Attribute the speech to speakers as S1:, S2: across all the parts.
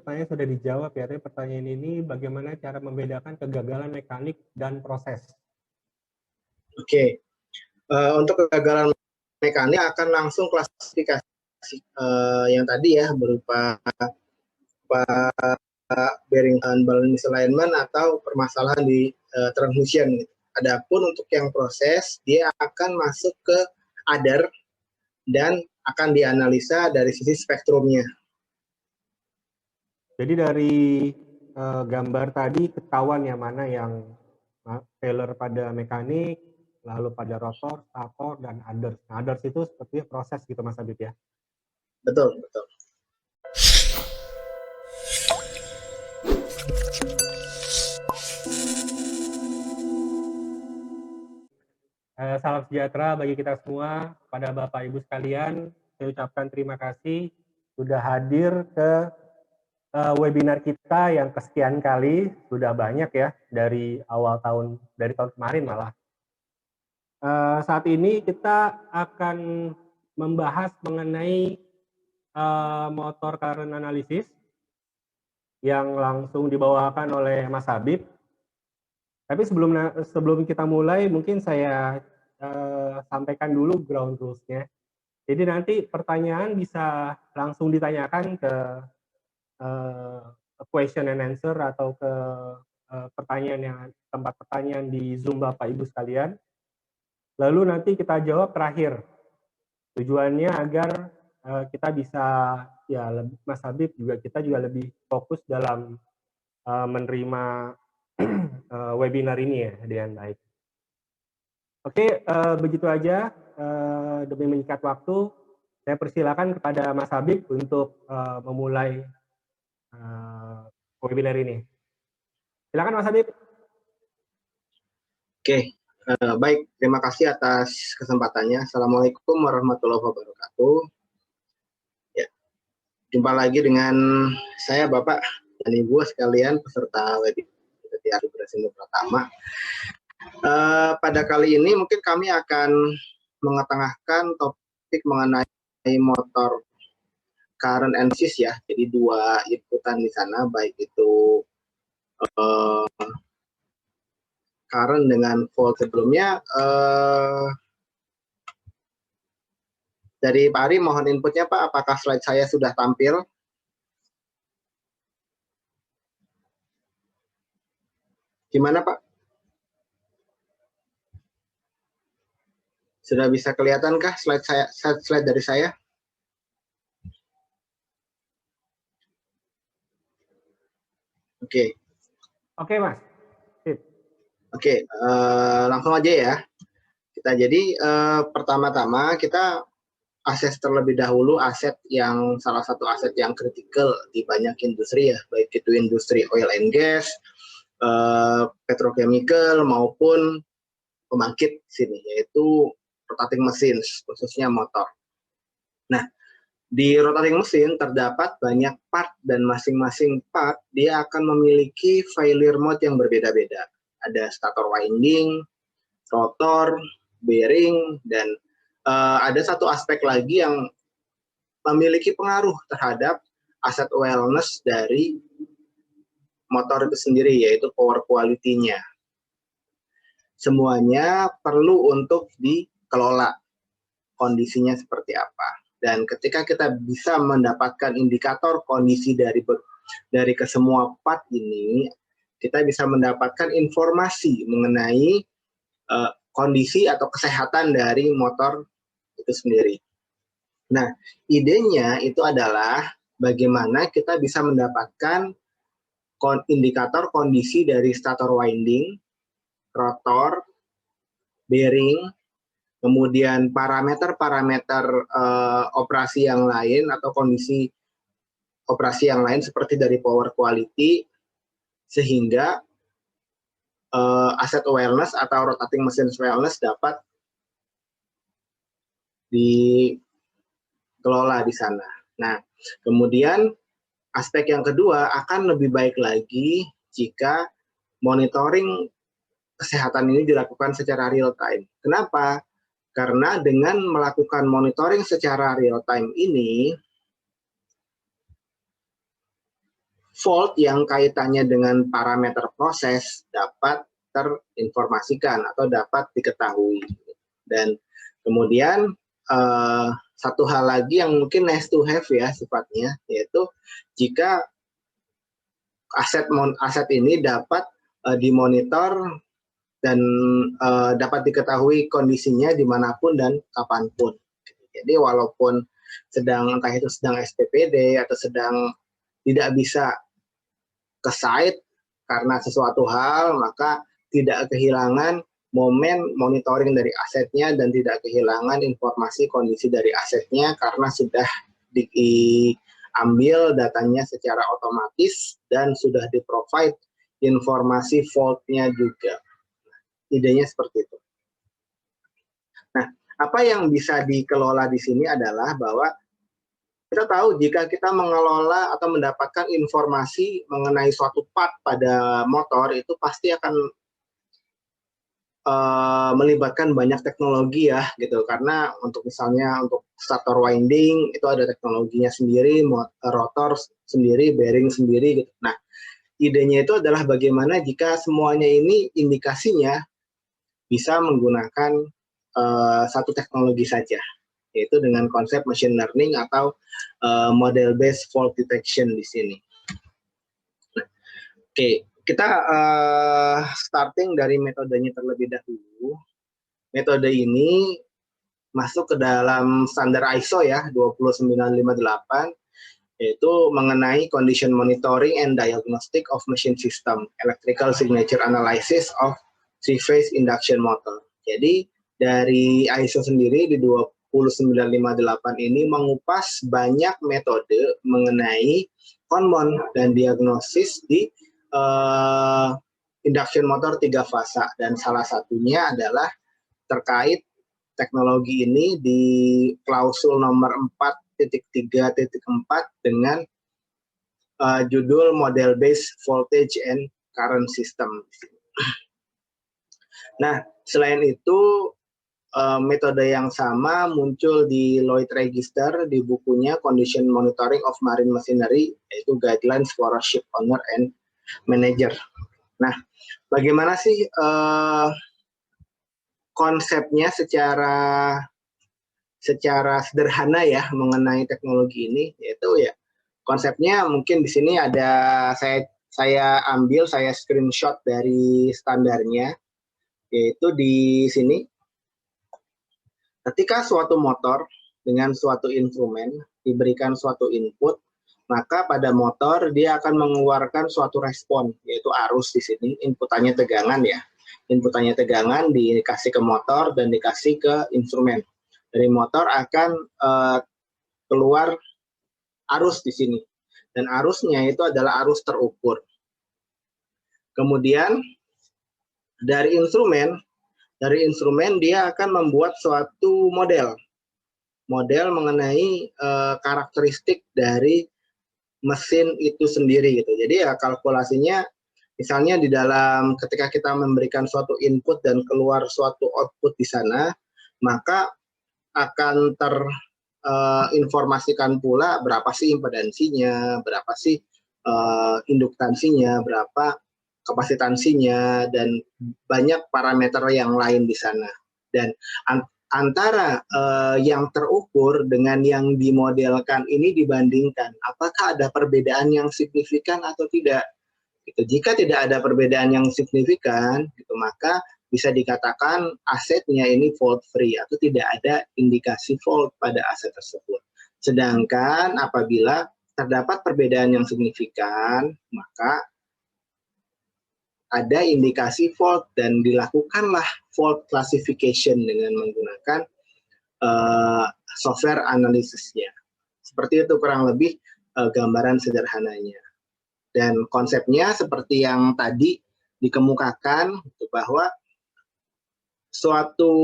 S1: pertanyaan sudah dijawab ya, tapi pertanyaan ini bagaimana cara membedakan kegagalan mekanik dan proses?
S2: Oke, untuk kegagalan mekanik akan langsung klasifikasi yang tadi ya, berupa bearing unbalanced misalignment atau permasalahan di transmission. Adapun untuk yang proses, dia akan masuk ke other dan akan dianalisa dari sisi spektrumnya.
S1: Jadi dari gambar tadi ketahuan yang mana yang failure pada mekanik, lalu pada rotor, stator, dan others. Nah, others itu sepertinya proses gitu Mas Habib ya?
S2: Betul, betul.
S1: Salam sejahtera bagi kita semua, pada Bapak Ibu sekalian. Saya ucapkan terima kasih sudah hadir ke webinar kita yang kesekian kali, sudah banyak ya dari awal tahun, dari tahun kemarin malah. Saat ini kita akan membahas mengenai motor current analysis yang langsung dibawakan oleh Mas Habib. Tapi sebelum kita mulai, mungkin saya sampaikan dulu ground rules-nya. Jadi nanti pertanyaan bisa langsung ditanyakan ke question and answer atau ke tempat pertanyaan di Zoom Bapak Ibu sekalian. Lalu nanti kita jawab terakhir. Tujuannya agar kita bisa, ya Mas Habib juga, kita juga lebih fokus dalam menerima webinar ini ya dengan baik. Oke, begitu aja. Demi menyingkat waktu, saya persilakan kepada Mas Habib untuk memulai webinar ini. Silakan Mas Habib.
S2: Oke, baik. Terima kasih atas kesempatannya. Assalamualaikum warahmatullahi wabarakatuh. Ya, jumpa lagi dengan saya Bapak dan Ibu sekalian peserta webinar Arif pertama. Pada kali ini mungkin kami akan mengetengahkan topik mengenai motor current analysis ya. Jadi dua inputan di sana, baik itu current dengan volt sebelumnya. Dari Pak Ari mohon inputnya Pak, apakah slide saya sudah tampil? Gimana Pak? Sudah bisa kelihatankah slide dari saya? Oke.
S1: Oke Mas. Sip.
S2: Oke, langsung aja ya. Jadi pertama-tama kita akses terlebih dahulu salah satu aset yang kritikal di banyak industri ya, baik itu industri oil and gas, petrochemical maupun pembangkit sini, yaitu rotating mesin, khususnya motor. Nah, di rotating mesin terdapat banyak part dan masing-masing part dia akan memiliki failure mode yang berbeda-beda. Ada stator winding, rotor, bearing, dan ada satu aspek lagi yang memiliki pengaruh terhadap aset wellness dari motor itu sendiri, yaitu power quality-nya. Semuanya perlu untuk dikelola kondisinya seperti apa. Dan ketika kita bisa mendapatkan indikator kondisi dari kesemua part ini, kita bisa mendapatkan informasi mengenai kondisi atau kesehatan dari motor itu sendiri. Nah, idenya itu adalah bagaimana kita bisa mendapatkan indikator kondisi dari stator winding, rotor, bearing, kemudian parameter-parameter operasi yang lain atau kondisi operasi yang lain seperti dari power quality, sehingga asset awareness atau rotating machine awareness dapat dikelola di sana. Nah, kemudian aspek yang kedua akan lebih baik lagi jika monitoring kesehatan ini dilakukan secara real time. Kenapa? Karena dengan melakukan monitoring secara real time ini, fault yang kaitannya dengan parameter proses dapat terinformasikan atau dapat diketahui. Dan kemudian satu hal lagi yang mungkin nice to have ya sifatnya, yaitu jika aset ini dapat dimonitor dan dapat diketahui kondisinya dimanapun dan kapanpun. Jadi walaupun entah itu sedang SPPD atau sedang tidak bisa ke site karena sesuatu hal, maka tidak kehilangan momen monitoring dari asetnya dan tidak kehilangan informasi kondisi dari asetnya karena sudah diambil datanya secara otomatis dan sudah di-provide informasi fault-nya juga. Idenya seperti itu. Nah, apa yang bisa dikelola di sini adalah bahwa kita tahu jika kita mengelola atau mendapatkan informasi mengenai suatu part pada motor itu pasti akan melibatkan banyak teknologi ya gitu, karena misalnya untuk stator winding itu ada teknologinya sendiri, rotor sendiri, bearing sendiri gitu. Nah, idenya itu adalah bagaimana jika semuanya ini indikasinya bisa menggunakan satu teknologi saja, yaitu dengan konsep machine learning atau model based fault detection di sini. Nah, oke. Kita starting dari metodenya terlebih dahulu. Metode ini masuk ke dalam standar ISO ya 20958, yaitu mengenai condition monitoring and diagnostic of machine system, electrical signature analysis of three-phase induction motor. Jadi dari ISO sendiri di 20958 ini mengupas banyak metode mengenai konmon dan diagnosis di induction motor 3 fasa, dan salah satunya adalah terkait teknologi ini di klausul nomor 4.3.4 dengan judul model based voltage and current system. Nah, selain itu metode yang sama muncul di Lloyd Register di bukunya Condition Monitoring of Marine Machinery, yaitu Guidelines for a Ship Owner and Manager. Nah, bagaimana sih konsepnya secara sederhana ya mengenai teknologi ini? Yaitu ya konsepnya mungkin di sini ada saya screenshot dari standarnya, yaitu di sini ketika suatu motor dengan suatu instrumen diberikan suatu input, maka pada motor dia akan mengeluarkan suatu respon, yaitu arus di sini. Inputannya tegangan ya. Inputannya tegangan dikasih ke motor dan dikasih ke instrumen. Dari motor akan keluar arus di sini. Dan arusnya itu adalah arus terukur. Kemudian dari instrumen dia akan membuat suatu model mengenai karakteristik dari mesin itu sendiri gitu. Jadi ya kalkulasinya misalnya di dalam ketika kita memberikan suatu input dan keluar suatu output di sana, maka akan terinformasikan pula berapa sih impedansinya, berapa sih induktansinya, berapa kapasitansinya, dan banyak parameter yang lain di sana. Dan antara yang terukur dengan yang dimodelkan ini dibandingkan, apakah ada perbedaan yang signifikan atau tidak? Gitu. Jika tidak ada perbedaan yang signifikan, gitu, maka bisa dikatakan asetnya ini fault free atau tidak ada indikasi fault pada aset tersebut. Sedangkan apabila terdapat perbedaan yang signifikan, maka ada indikasi fault dan dilakukanlah fault classification dengan menggunakan software analisisnya. Seperti itu kurang lebih gambaran sederhananya. Dan konsepnya seperti yang tadi dikemukakan, bahwa suatu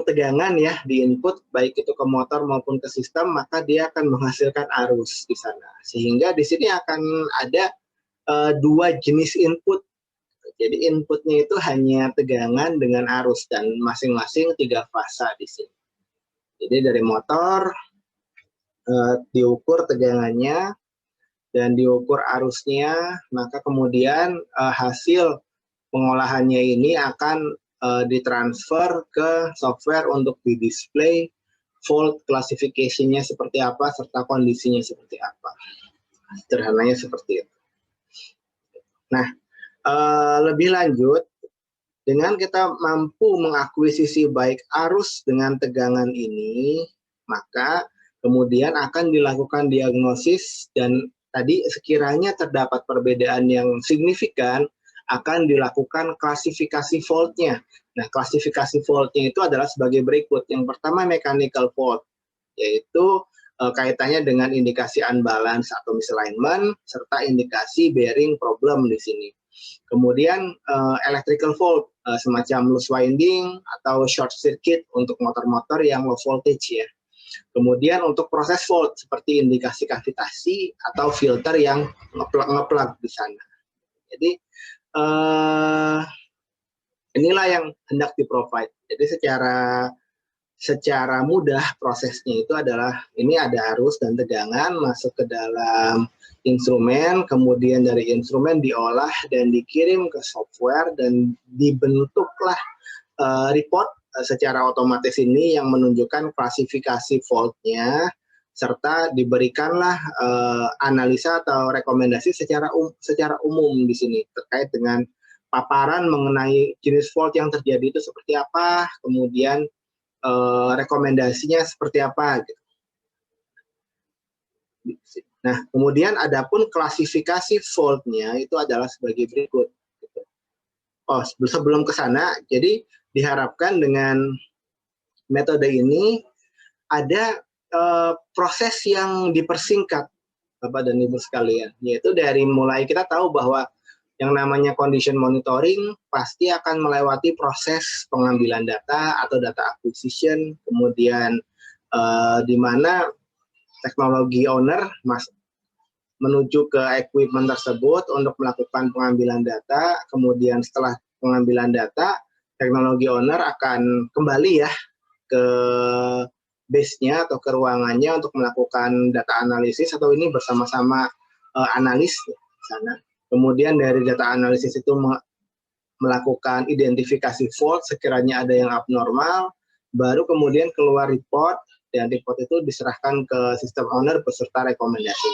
S2: tegangan ya di input baik itu ke motor maupun ke sistem, maka dia akan menghasilkan arus di sana. Sehingga di sini akan ada dua jenis input. Jadi inputnya itu hanya tegangan dengan arus dan masing-masing 3 fasa di sini. Jadi dari motor diukur tegangannya dan diukur arusnya, maka kemudian hasil pengolahannya ini akan ditransfer ke software untuk di-display fault classification-nya seperti apa, serta kondisinya seperti apa. Sederhananya seperti itu. Nah, lebih lanjut, dengan kita mampu mengakuisisi baik arus dengan tegangan ini, maka kemudian akan dilakukan diagnosis dan tadi sekiranya terdapat perbedaan yang signifikan, akan dilakukan klasifikasi fault-nya. Nah, klasifikasi fault-nya itu adalah sebagai berikut. Yang pertama mechanical fault, yaitu kaitannya dengan indikasi unbalance atau misalignment, serta indikasi bearing problem di sini. Kemudian electrical fault, semacam loose winding atau short circuit untuk motor-motor yang low voltage ya. Kemudian untuk proses fault seperti indikasi kavitasi atau filter yang ngeplug di sana. Jadi inilah yang hendak di-provide. Jadi secara mudah prosesnya itu adalah ini ada arus dan tegangan masuk ke dalam instrumen, kemudian dari instrumen diolah dan dikirim ke software dan dibentuklah report secara otomatis ini yang menunjukkan klasifikasi fault-nya, serta diberikanlah analisa atau rekomendasi secara umum di sini terkait dengan paparan mengenai jenis fault yang terjadi itu seperti apa, kemudian rekomendasinya seperti apa gitu. Nah, kemudian adapun klasifikasi fault-nya itu adalah sebagai berikut. Oh, sebelum ke sana, jadi diharapkan dengan metode ini ada proses yang dipersingkat, Bapak dan Ibu sekalian, yaitu dari mulai kita tahu bahwa yang namanya condition monitoring pasti akan melewati proses pengambilan data atau data acquisition, kemudian di mana teknologi owner menuju ke equipment tersebut untuk melakukan pengambilan data, kemudian setelah pengambilan data, teknologi owner akan kembali ya ke base-nya atau ke ruangannya untuk melakukan data analisis, atau ini bersama-sama analis di sana. Kemudian dari data analisis itu melakukan identifikasi fault sekiranya ada yang abnormal, baru kemudian keluar report, dan report itu diserahkan ke sistem owner beserta rekomendasi.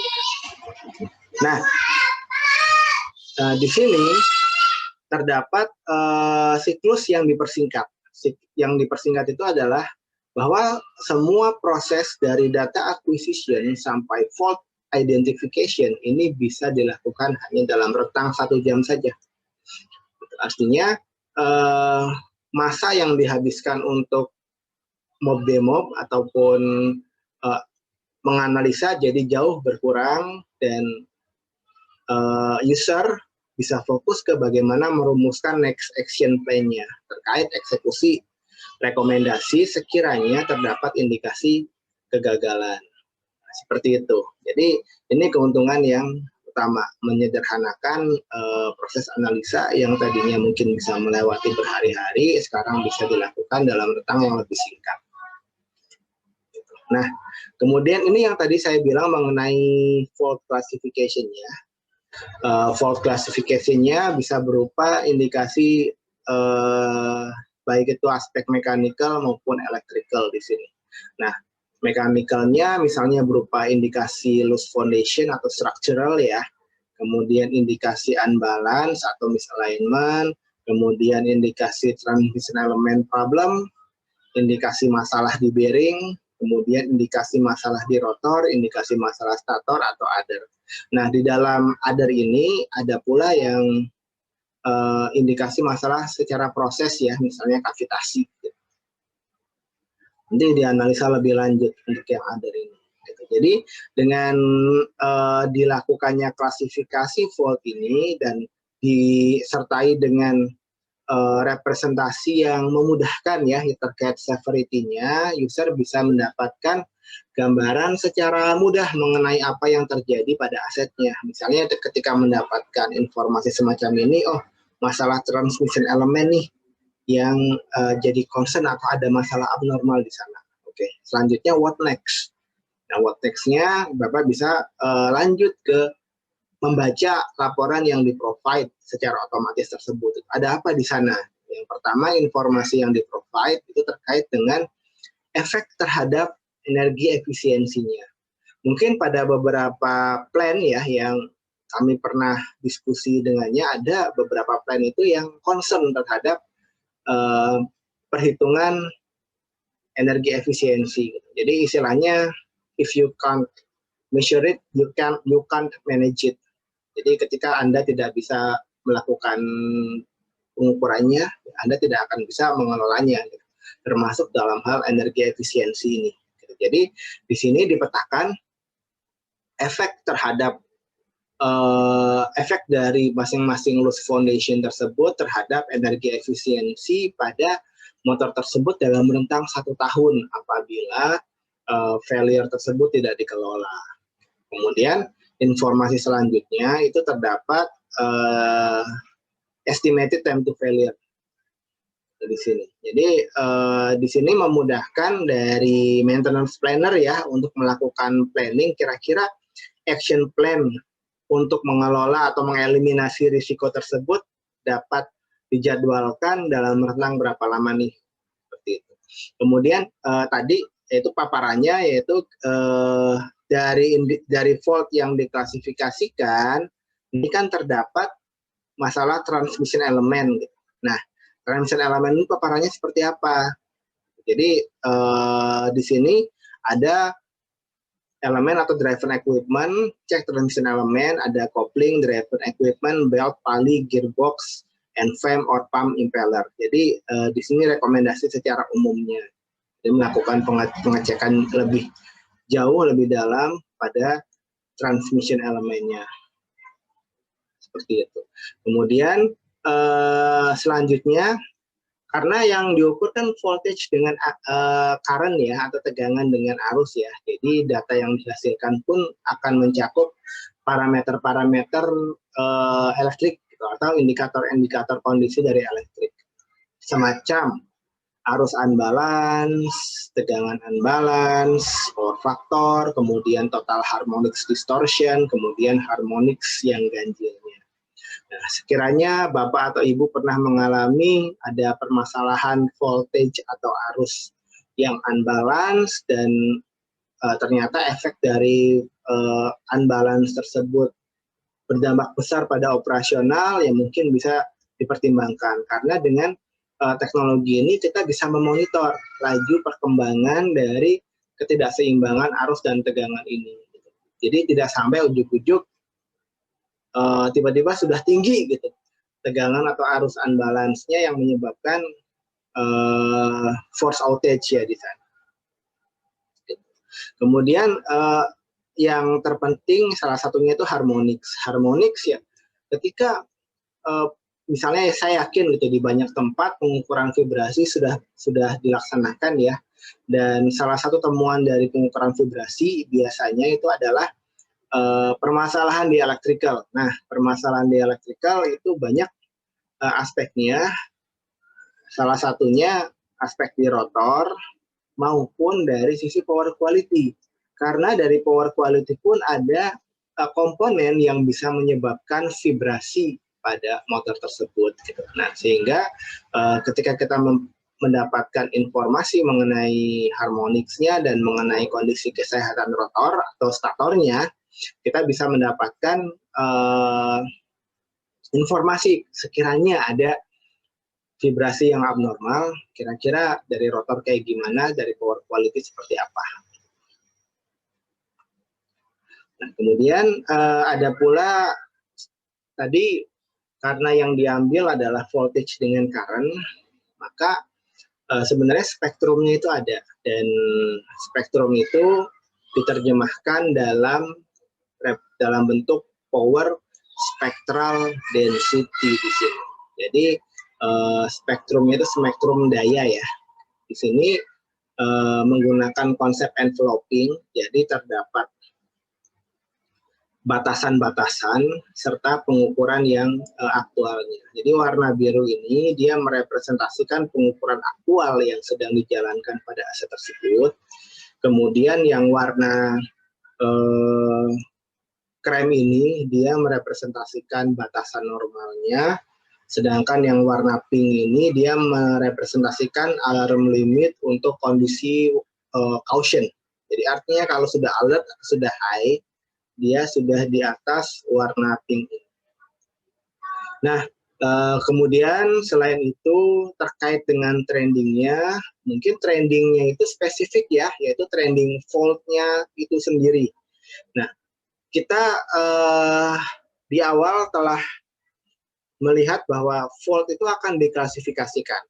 S2: Nah, di sini terdapat siklus yang dipersingkat. Yang dipersingkat itu adalah bahwa semua proses dari data acquisition sampai fault identification ini bisa dilakukan hanya dalam rentang 1 jam saja. Artinya masa yang dihabiskan untuk mob demob ataupun menganalisa jadi jauh berkurang, dan user bisa fokus ke bagaimana merumuskan next action plan-nya terkait eksekusi rekomendasi sekiranya terdapat indikasi kegagalan. Seperti itu. Jadi ini keuntungan yang utama, menyederhanakan proses analisa yang tadinya mungkin bisa melewati berhari-hari, sekarang bisa dilakukan dalam rentang yang lebih singkat. Nah, kemudian ini yang tadi saya bilang mengenai fault classification-nya. Fault classification-nya bisa berupa indikasi baik itu aspek mechanical maupun electrical di sini. Nah, mechanical-nya misalnya berupa indikasi loose foundation atau structural ya, kemudian indikasi unbalance atau misalignment, kemudian indikasi transmission element problem, indikasi masalah di bearing, kemudian indikasi masalah di rotor, indikasi masalah stator atau other. Nah, di dalam other ini ada pula yang indikasi masalah secara proses ya, misalnya kavitasi. Nanti dianalisa lebih lanjut untuk yang other ini. Jadi dengan dilakukannya klasifikasi fault ini dan disertai dengan representasi yang memudahkan ya terkait severity-nya, user bisa mendapatkan gambaran secara mudah mengenai apa yang terjadi pada asetnya. Misalnya ketika mendapatkan informasi semacam ini, oh masalah transmission element nih yang jadi concern atau ada masalah abnormal di sana. Oke, selanjutnya what next? Nah, what next-nya Bapak bisa lanjut ke membaca laporan yang di-provide secara otomatis tersebut. Ada apa di sana? Yang pertama, informasi yang di-provide itu terkait dengan efek terhadap energi efisiensinya. Mungkin pada beberapa plan ya yang kami pernah diskusi dengannya, ada beberapa plan itu yang concern terhadap perhitungan energi efisiensi. Jadi istilahnya, if you can't measure it, you can't manage it. Jadi ketika Anda tidak bisa melakukan pengukurannya, Anda tidak akan bisa mengelolanya, termasuk dalam hal energi efisiensi ini. Jadi di sini dipetakan efek terhadap efek dari masing-masing loss foundation tersebut terhadap energi efisiensi pada motor tersebut dalam rentang 1 tahun apabila failure tersebut tidak dikelola. Kemudian informasi selanjutnya itu terdapat estimated time to failure di sini. Jadi di sini memudahkan dari maintenance planner ya untuk melakukan planning kira-kira action plan untuk mengelola atau mengeliminasi risiko tersebut dapat dijadwalkan dalam rentang berapa lama nih, seperti itu. Kemudian tadi yaitu paparannya yaitu dari fault yang diklasifikasikan ini kan terdapat masalah transmission element. Nah, transmission element ini paparannya seperti apa? Jadi di sini ada elemen atau driven equipment, cek transmission element, ada coupling, driven equipment, belt, pali, gearbox, and frame or pump impeller. Jadi di sini rekomendasi secara umumnya. Jadi melakukan pengecekan lebih jauh, lebih dalam pada transmission elemennya. Seperti itu. Kemudian selanjutnya, karena yang diukur kan voltage dengan current ya, atau tegangan dengan arus ya. Jadi data yang dihasilkan pun akan mencakup parameter-parameter elektrik gitu, atau indikator-indikator kondisi dari elektrik. Semacam arus unbalance, tegangan unbalance, power factor, kemudian total harmonics distortion, kemudian harmonics yang ganjilnya. Nah, sekiranya Bapak atau Ibu pernah mengalami ada permasalahan voltage atau arus yang unbalance dan ternyata efek dari unbalance tersebut berdampak besar pada operasional, ya mungkin bisa dipertimbangkan. Karena dengan teknologi ini kita bisa memonitor laju perkembangan dari ketidakseimbangan arus dan tegangan ini. Jadi tidak sampai ujuk-ujuk tiba-tiba sudah tinggi gitu tegangan atau arus unbalance-nya yang menyebabkan force outage ya di sana. Kemudian yang terpenting salah satunya itu harmonics. Harmonics ya ketika misalnya saya yakin gitu di banyak tempat pengukuran vibrasi sudah dilaksanakan ya, dan salah satu temuan dari pengukuran vibrasi biasanya itu adalah permasalahan di electrical. Nah, permasalahan di electrical itu banyak aspeknya. Salah satunya aspek di rotor maupun dari sisi power quality. Karena dari power quality pun ada komponen yang bisa menyebabkan vibrasi pada motor tersebut. Gitu. Nah, sehingga ketika kita mendapatkan informasi mengenai harmonicsnya dan mengenai kondisi kesehatan rotor atau statornya, kita bisa mendapatkan informasi sekiranya ada vibrasi yang abnormal, kira-kira dari rotor kayak gimana, dari power quality seperti apa. Nah, kemudian ada pula tadi karena yang diambil adalah voltage dengan current, maka sebenarnya spektrumnya itu ada, dan spektrum itu diterjemahkan dalam bentuk power spectral density di sini. Jadi spektrumnya itu spektrum daya ya. Di sini menggunakan konsep enveloping, jadi terdapat batasan-batasan serta pengukuran yang aktualnya. Jadi warna biru ini dia merepresentasikan pengukuran aktual yang sedang dijalankan pada aset tersebut. Kemudian yang warna krem ini dia merepresentasikan batasan normalnya, sedangkan yang warna pink ini dia merepresentasikan alarm limit untuk kondisi caution. Jadi artinya kalau sudah alert, sudah high, dia sudah di atas warna pink. Nah, kemudian selain itu terkait dengan trendingnya, mungkin trendingnya itu spesifik ya, yaitu trending fault-nya itu sendiri. Nah, kita di awal telah melihat bahwa fault itu akan diklasifikasikan.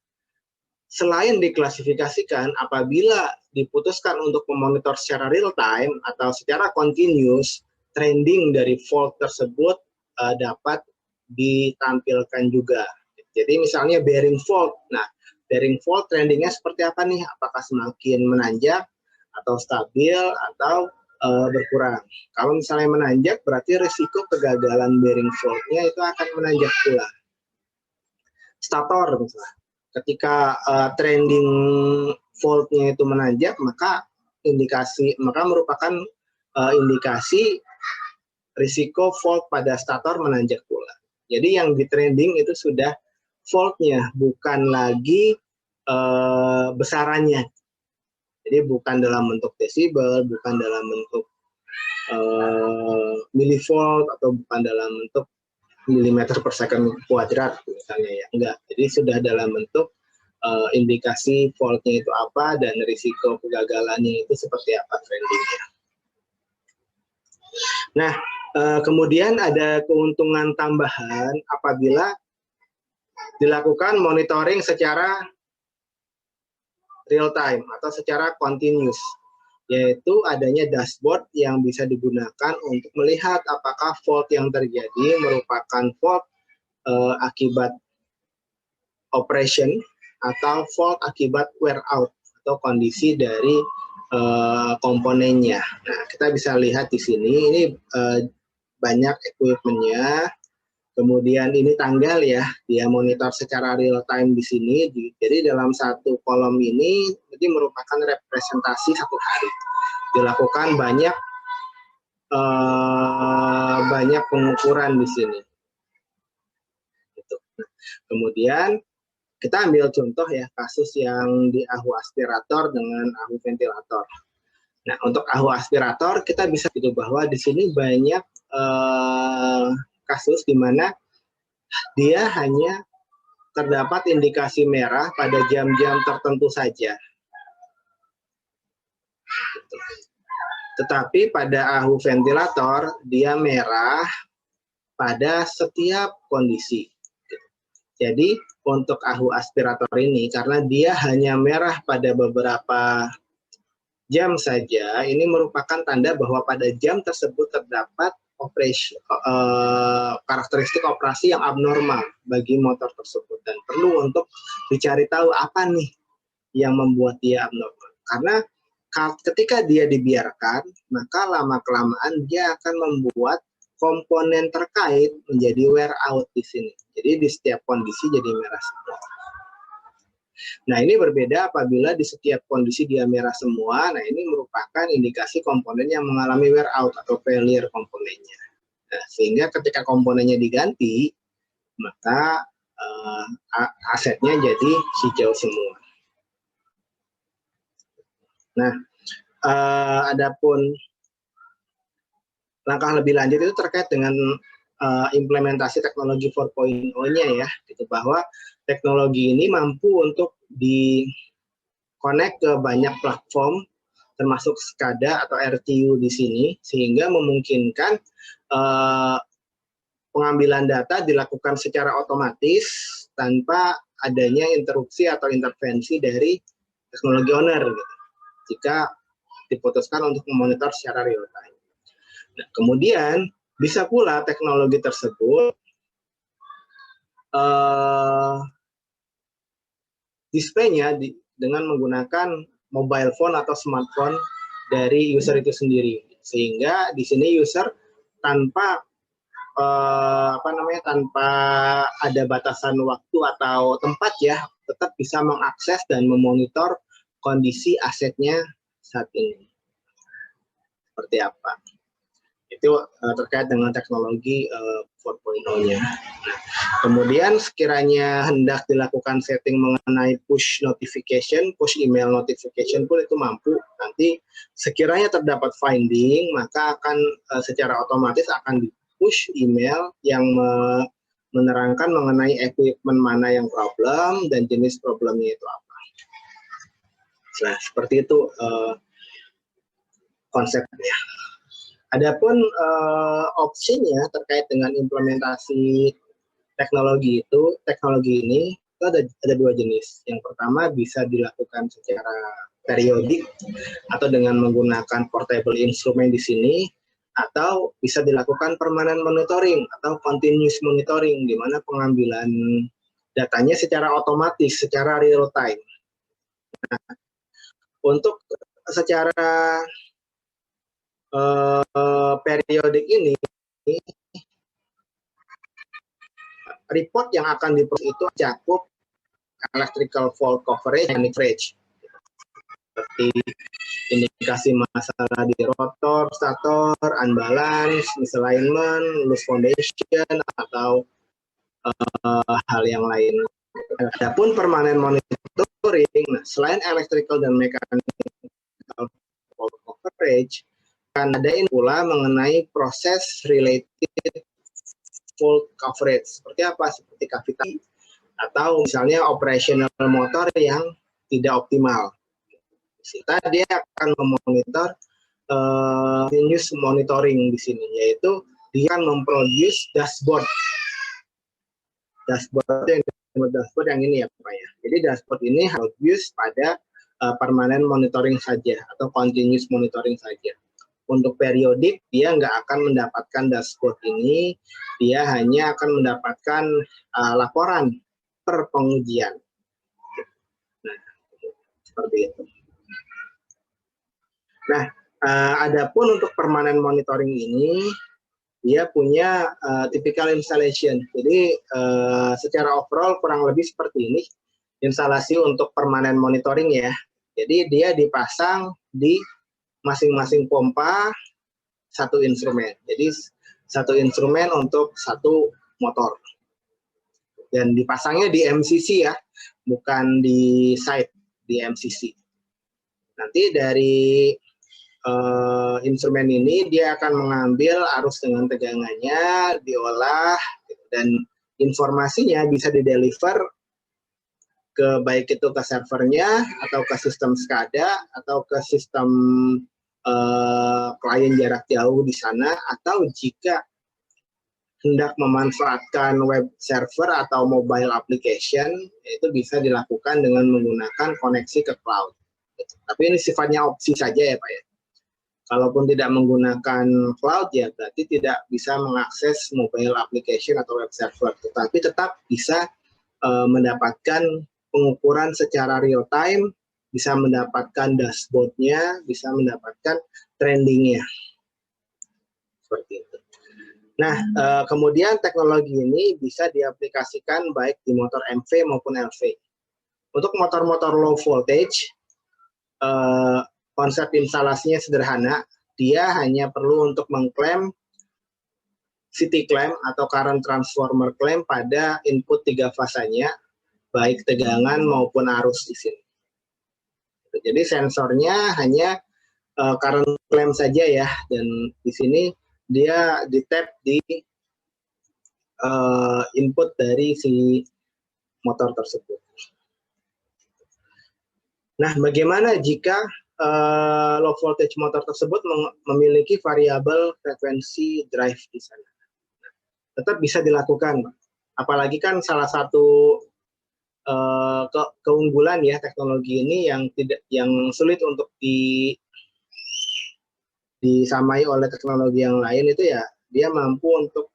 S2: Selain diklasifikasikan, apabila diputuskan untuk memonitor secara real time atau secara continuous, trending dari fault tersebut dapat ditampilkan juga. Jadi misalnya bearing fault. Nah, bearing fault trendingnya seperti apa nih? Apakah semakin menanjak atau stabil atau berkurang? Kalau misalnya menanjak, berarti risiko kegagalan bearing fault-nya itu akan menanjak pula. Stator misalnya, ketika trending fault-nya itu menanjak, maka merupakan indikasi risiko fault pada stator menanjak pula. Jadi yang di trending itu sudah fault-nya, bukan lagi besarannya. Jadi bukan dalam bentuk desibel, bukan dalam bentuk milivolt, atau bukan dalam bentuk milimeter per second kuadrat misalnya ya. Enggak. Jadi sudah dalam bentuk indikasi fault-nya itu apa dan risiko kegagalannya itu seperti apa trendingnya. Nah, kemudian ada keuntungan tambahan apabila dilakukan monitoring secara real time atau secara continuous, yaitu adanya dashboard yang bisa digunakan untuk melihat apakah fault yang terjadi merupakan fault akibat operation atau fault akibat wear out atau kondisi dari komponennya. Nah, kita bisa lihat di sini, ini banyak equipment-nya. Kemudian ini tanggal ya, dia monitor secara real time di sini. Jadi dalam satu kolom ini jadi merupakan representasi satu hari. Dilakukan banyak pengukuran di sini. Gitu. Kemudian kita ambil contoh ya kasus yang di ahu aspirator dengan ahu ventilator. Nah, untuk ahu aspirator kita bisa gitu bahwa di sini banyak kasus di mana dia hanya terdapat indikasi merah pada jam-jam tertentu saja. Tetapi pada ahu ventilator dia merah pada setiap kondisi. Jadi untuk ahu aspirator ini karena dia hanya merah pada beberapa jam saja, ini merupakan tanda bahwa pada jam tersebut terdapat karakteristik operasi yang abnormal bagi motor tersebut dan perlu untuk dicari tahu apa nih yang membuat dia abnormal. Karena ketika dia dibiarkan, maka lama-kelamaan dia akan membuat komponen terkait menjadi wear out di sini. Jadi di setiap kondisi jadi merah semua. Nah, ini berbeda apabila di setiap kondisi dia merah semua. Nah, ini merupakan indikasi komponen yang mengalami wear out atau failure komponennya. Nah, sehingga ketika komponennya diganti, maka asetnya jadi hijau semua. Nah, adapun langkah lebih lanjut itu terkait dengan implementasi teknologi 4.0-nya ya, gitu, bahwa teknologi ini mampu untuk di-connect ke banyak platform, termasuk SCADA atau RTU di sini, sehingga memungkinkan pengambilan data dilakukan secara otomatis tanpa adanya interupsi atau intervensi dari teknologi owner, gitu, jika diputuskan untuk memonitor secara real time. Nah, kemudian bisa pula teknologi tersebut display-nya dengan menggunakan mobile phone atau smartphone dari user itu sendiri, sehingga di sini user tanpa tanpa ada batasan waktu atau tempat ya, tetap bisa mengakses dan memonitor kondisi asetnya saat ini seperti apa. Itu terkait dengan teknologi 4.0-nya. Nah, kemudian sekiranya hendak dilakukan setting mengenai push notification, push email notification pun itu mampu. Nanti sekiranya terdapat finding, maka akan secara otomatis akan di-push email yang menerangkan mengenai equipment mana yang problem dan jenis problemnya itu apa. Nah, seperti itu konsepnya. Adapun opsinya terkait dengan implementasi teknologi ini itu ada dua jenis. Yang pertama bisa dilakukan secara periodik atau dengan menggunakan portable instrument di sini, atau bisa dilakukan permanent monitoring atau continuous monitoring, di mana pengambilan datanya secara otomatis, secara real time. Nah, untuk secara periodik ini, report yang akan diproses itu cakup electrical fault coverage dan coverage, seperti indikasi masalah di rotor, stator, unbalance, misalignment, loose foundation, atau hal yang lain. Adapun permanent monitoring, selain electrical dan mechanical fault coverage, akan ada pula mengenai proses related fault coverage. Seperti apa? Seperti kavitasi atau misalnya operational motor yang tidak optimal. Dia akan memonitor continuous monitoring di sini, yaitu dia akan memproduce dashboard yang ini ya Pak ya. Jadi dashboard ini harus pada permanent monitoring saja atau continuous monitoring saja. Untuk periodik dia nggak akan mendapatkan dashboard ini, dia hanya akan mendapatkan laporan per pengujian. Nah, seperti itu. Nah, adapun untuk permanent monitoring ini, dia punya typical installation. Jadi secara overall kurang lebih seperti ini instalasi untuk permanent monitoring ya. Jadi dia dipasang di masing-masing pompa satu instrumen. Jadi satu instrumen untuk satu motor. Dan dipasangnya di MCC ya, bukan di site, di MCC. Nanti dari instrumen ini dia akan mengambil arus dengan tegangannya, diolah, dan informasinya bisa dideliver ke baik itu ke servernya atau ke sistem SCADA atau ke sistem klien jarak jauh di sana, atau jika hendak memanfaatkan web server atau mobile application, itu bisa dilakukan dengan menggunakan koneksi ke cloud. Tapi ini sifatnya opsi saja ya Pak ya. Kalaupun tidak menggunakan cloud ya berarti tidak bisa mengakses mobile application atau web server, tetapi tetap bisa mendapatkan pengukuran secara real time, bisa mendapatkan dashboardnya, bisa mendapatkan trendingnya. Seperti itu. Nah, kemudian teknologi ini bisa diaplikasikan baik di motor MV maupun LV. Untuk motor-motor low voltage, konsep instalasinya sederhana. Dia hanya perlu untuk mengklaim CT clamp atau current transformer clamp pada input 3 fasanya, baik tegangan maupun arus di sini. Jadi sensornya hanya current clamp saja ya, dan di sini dia di-tap di input dari si motor tersebut. Nah, bagaimana jika low voltage motor tersebut memiliki variabel frekuensi drive di sana? Tetap bisa dilakukan, apalagi kan salah satu keunggulan ya teknologi ini yang sulit untuk disamai oleh teknologi yang lain itu ya, dia mampu untuk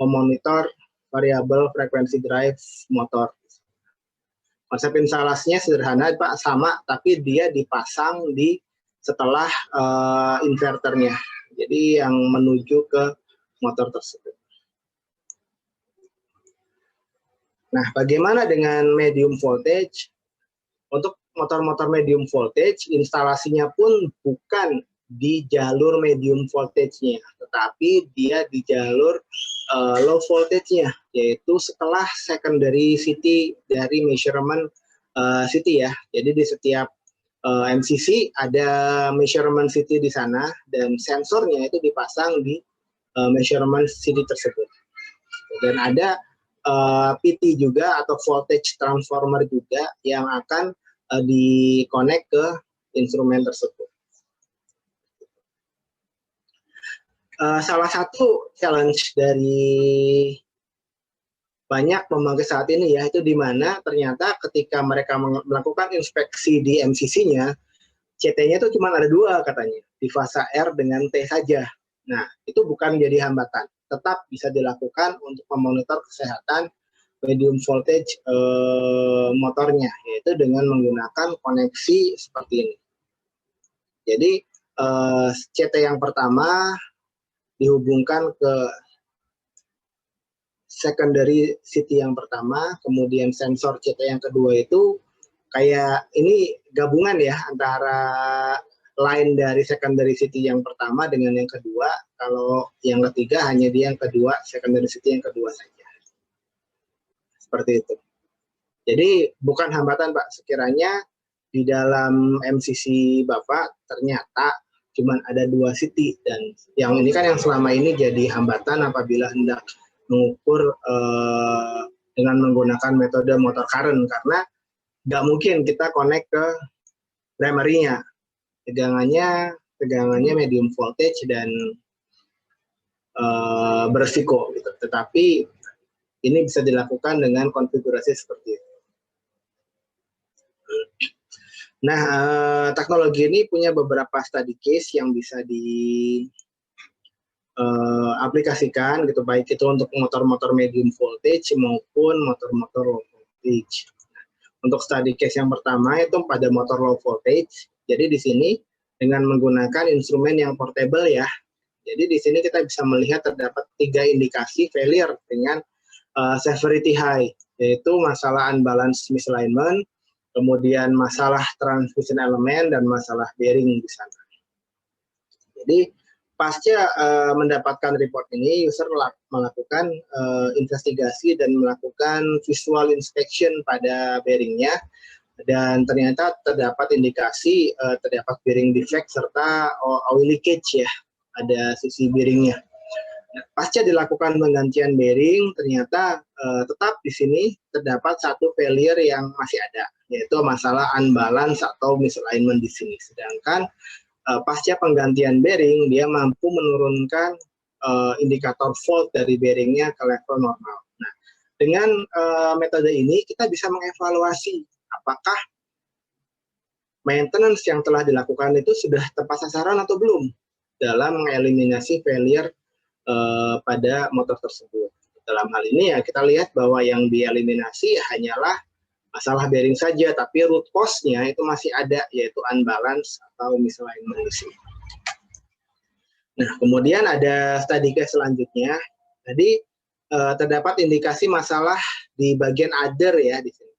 S2: memonitor variabel frekuensi drive motor. Konsep instalasinya sederhana Pak, sama, tapi dia dipasang di setelah inverternya. Jadi yang menuju ke motor tersebut. Nah, bagaimana dengan medium voltage? Untuk motor-motor medium voltage, instalasinya pun bukan di jalur medium voltage-nya, tetapi dia di jalur low voltage-nya, yaitu setelah secondary CT dari measurement CT ya. Jadi di setiap MCC ada measurement CT di sana, dan sensornya itu dipasang di measurement CT tersebut. Dan ada PT juga atau voltage transformer juga yang akan di-connect ke instrumen tersebut. Salah satu challenge dari banyak pembangkit saat ini ya, itu di mana ternyata ketika mereka melakukan inspeksi di MCC-nya, CT-nya itu cuma ada 2 katanya, di fase R dengan T saja. Nah, itu bukan menjadi hambatan, tetap bisa dilakukan untuk memonitor kesehatan medium voltage motornya, yaitu dengan menggunakan koneksi seperti ini. Jadi CT yang pertama dihubungkan ke secondary CT yang pertama, kemudian sensor CT yang kedua itu kayak ini gabungan ya antara line dari secondary CT yang pertama dengan yang kedua. Kalau yang ketiga hanya dia yang kedua, secondary CT yang kedua saja. Seperti itu. Jadi bukan hambatan Pak, sekiranya di dalam MCC Bapak ternyata cuma ada 2 CT, dan yang ini kan yang selama ini jadi hambatan apabila hendak mengukur dengan menggunakan metode motor current, karena nggak mungkin kita connect ke primary-nya, tegangannya medium voltage dan beresiko gitu. Tetapi ini bisa dilakukan dengan konfigurasi seperti itu. Nah, teknologi ini punya beberapa study case yang bisa diaplikasikan gitu, baik itu untuk motor-motor medium voltage maupun motor-motor low voltage. Untuk study case yang pertama itu pada motor low voltage. Jadi di sini dengan menggunakan instrumen yang portable ya. Jadi di sini kita bisa melihat terdapat 3 indikasi failure dengan severity high, yaitu masalah unbalance misalignment, kemudian masalah transmission element, dan masalah bearing di sana. Jadi pasca mendapatkan report ini, user melakukan investigasi dan melakukan visual inspection pada bearingnya, dan ternyata terdapat indikasi terdapat bearing defect serta oil leakage ya, ada sisi bearingnya. Pasca dilakukan penggantian bearing, ternyata tetap di sini terdapat satu failure yang masih ada, yaitu masalah unbalance atau misalignment di sini. Sedangkan pasca penggantian bearing, dia mampu menurunkan indikator fault dari bearingnya ke level normal. Nah, dengan metode ini kita bisa mengevaluasi apakah maintenance yang telah dilakukan itu sudah tepat sasaran atau belum dalam mengeliminasi failure pada motor tersebut. Dalam hal ini ya kita lihat bahwa yang dieliminasi hanyalah masalah bearing saja, tapi root cause-nya itu masih ada, yaitu unbalance atau misalignment di sini. Nah, kemudian ada study case selanjutnya. Jadi terdapat indikasi masalah di bagian other ya di sini.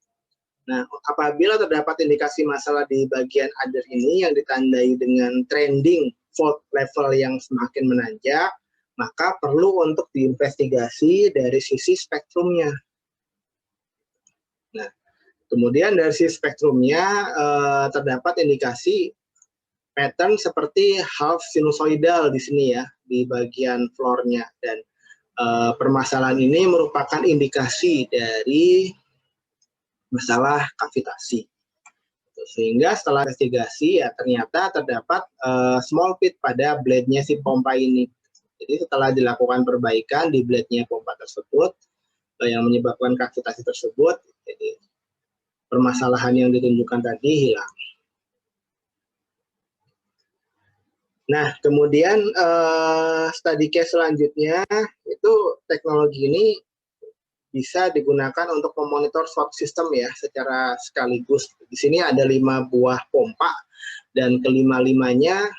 S2: Nah, apabila terdapat indikasi masalah di bagian other ini yang ditandai dengan trending fault level yang semakin menanjak, maka perlu untuk diinvestigasi dari sisi spektrumnya. Nah, kemudian dari sisi spektrumnya terdapat indikasi pattern seperti half sinusoidal di sini ya, di bagian floor-nya, dan permasalahan ini merupakan indikasi dari masalah kavitasi. Sehingga setelah investigasi ya ternyata terdapat small pit pada blade-nya si pompa ini. Jadi setelah dilakukan perbaikan di blade-nya pompa tersebut yang menyebabkan kavitasi tersebut, jadi permasalahan yang ditunjukkan tadi hilang. Nah, kemudian study case selanjutnya itu teknologi ini bisa digunakan untuk memonitor swap system ya secara sekaligus. Di sini ada 5 buah pompa dan kelima-limanya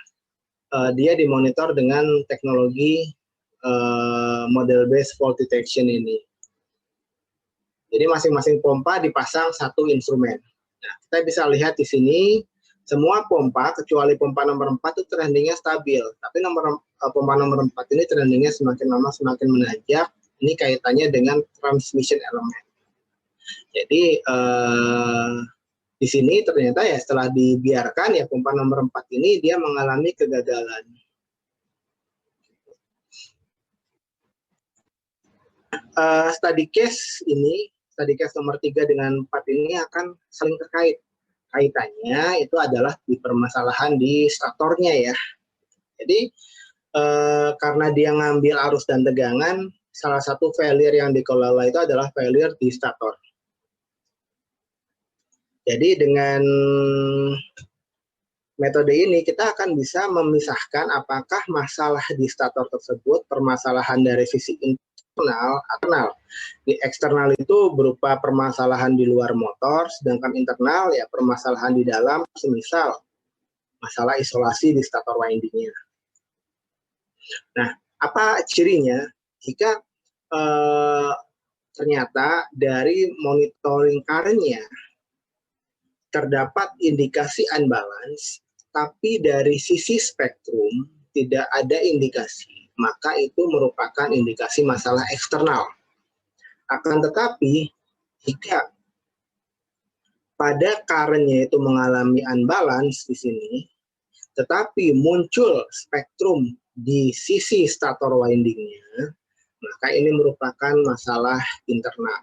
S2: dia dimonitor dengan teknologi model based fault detection ini. Jadi masing-masing pompa dipasang satu instrumen. Nah, kita bisa lihat di sini Semua pompa kecuali pompa nomor 4 itu trendingnya stabil, tapi pompa nomor 4 ini trendingnya semakin lama semakin menanjak. Ini kaitannya dengan transmission element. Jadi di sini ternyata ya setelah dibiarkan ya pompa nomor 4 ini dia mengalami kegagalan. Study case nomor 3 dengan 4 ini akan saling terkait. Kaitannya itu adalah di permasalahan di statornya ya. Jadi karena dia ngambil arus dan tegangan, salah satu failure yang dikelola itu adalah failure di stator. Jadi dengan metode ini kita akan bisa memisahkan apakah masalah di stator tersebut permasalahan dari sisi internal. Di eksternal itu berupa permasalahan di luar motor, sedangkan internal ya permasalahan di dalam, semisal masalah isolasi di stator windingnya. Nah, apa cirinya? Jika ternyata dari monitoring current-nya terdapat indikasi unbalance, tapi dari sisi spektrum tidak ada indikasi, maka itu merupakan indikasi masalah eksternal. Akan tetapi, jika pada current-nya itu mengalami unbalance di sini, tetapi muncul spektrum di sisi stator winding-nya, maka ini merupakan masalah internal.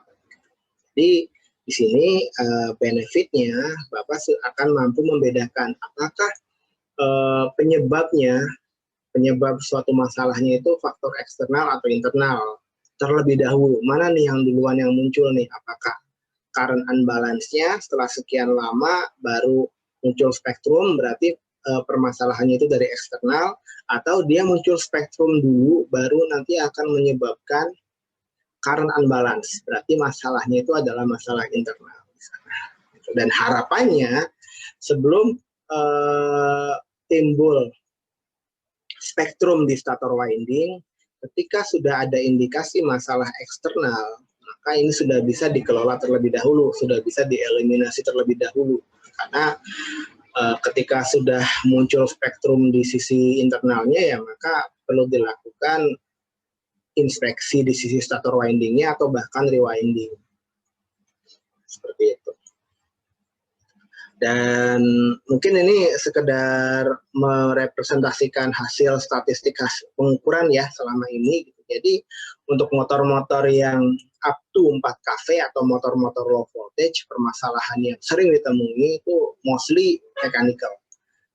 S2: Jadi di sini benefitnya Bapak akan mampu membedakan apakah penyebab suatu masalahnya itu faktor eksternal atau internal. Terlebih dahulu, mana nih yang duluan yang muncul nih? Apakah current unbalance-nya setelah sekian lama baru muncul spektrum, berarti permasalahannya itu dari eksternal, atau dia muncul spektrum dulu baru nanti akan menyebabkan current unbalance, berarti masalahnya itu adalah masalah internal. Dan harapannya sebelum timbul spektrum di stator winding, ketika sudah ada indikasi masalah eksternal, maka ini sudah bisa dikelola terlebih dahulu, sudah bisa dieliminasi terlebih dahulu. Karena ketika sudah muncul spektrum di sisi internalnya ya maka perlu dilakukan inspeksi di sisi stator windingnya atau bahkan rewinding. Seperti itu. Dan mungkin ini sekedar merepresentasikan hasil statistik pengukuran ya selama ini. Jadi untuk motor-motor yang up to 4 kV atau motor-motor low voltage, permasalahan yang sering ditemui itu mostly mechanical.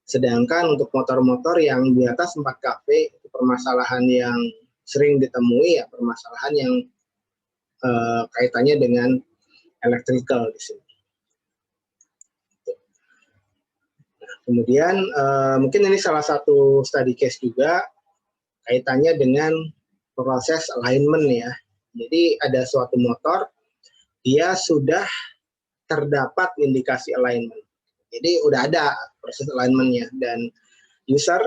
S2: Sedangkan untuk motor-motor yang di atas 4 kV, itu permasalahan yang sering ditemui ya permasalahan yang kaitannya dengan electrical di sini. Kemudian mungkin ini salah satu study case juga kaitannya dengan proses alignment ya. Jadi ada suatu motor, dia sudah terdapat indikasi alignment. Jadi udah ada proses alignment-nya dan user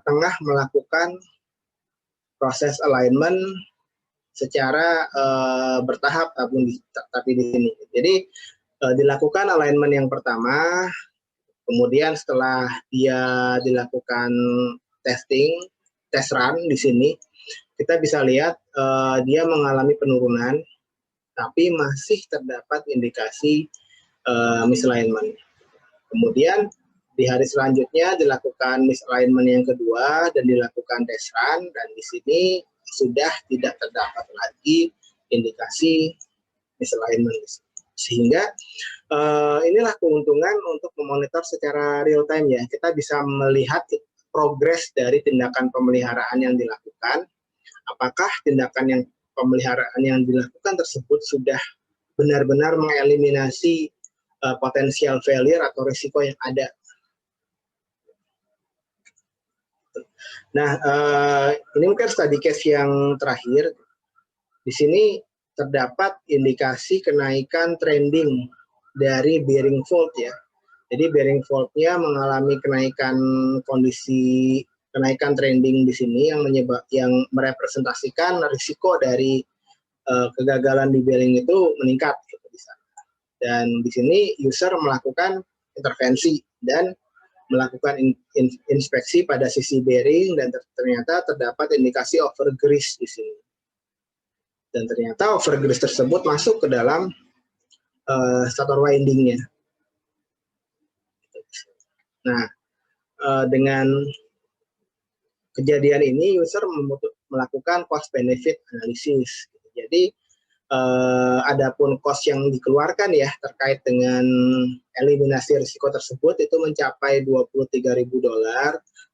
S2: tengah melakukan proses alignment secara bertahap tapi di sini. Jadi dilakukan alignment yang pertama. Kemudian setelah dia dilakukan test run di sini, kita bisa lihat dia mengalami penurunan, tapi masih terdapat indikasi misalignment. Kemudian di hari selanjutnya dilakukan misalignment yang kedua dan dilakukan test run, dan di sini sudah tidak terdapat lagi indikasi misalignment. Sehingga inilah keuntungan untuk memonitor secara real time ya. Kita bisa melihat progres dari tindakan pemeliharaan yang dilakukan. Apakah tindakan yang pemeliharaan yang dilakukan tersebut sudah benar-benar mengeliminasi potensial failure atau risiko yang ada. Nah, ini mungkin study case yang terakhir. Di sini terdapat indikasi kenaikan trending dari bearing fault ya. Jadi bearing fault-nya mengalami kenaikan trending di sini yang merepresentasikan risiko dari kegagalan di bearing itu meningkat gitu di sana. Dan di sini user melakukan intervensi dan melakukan inspeksi pada sisi bearing dan ternyata terdapat indikasi overgrease di sini. Dan ternyata overgrease tersebut masuk ke dalam stator windingnya. Nah, dengan kejadian ini user melakukan cost benefit analysis. Jadi adapun cost yang dikeluarkan ya terkait dengan eliminasi risiko tersebut itu mencapai $23.000,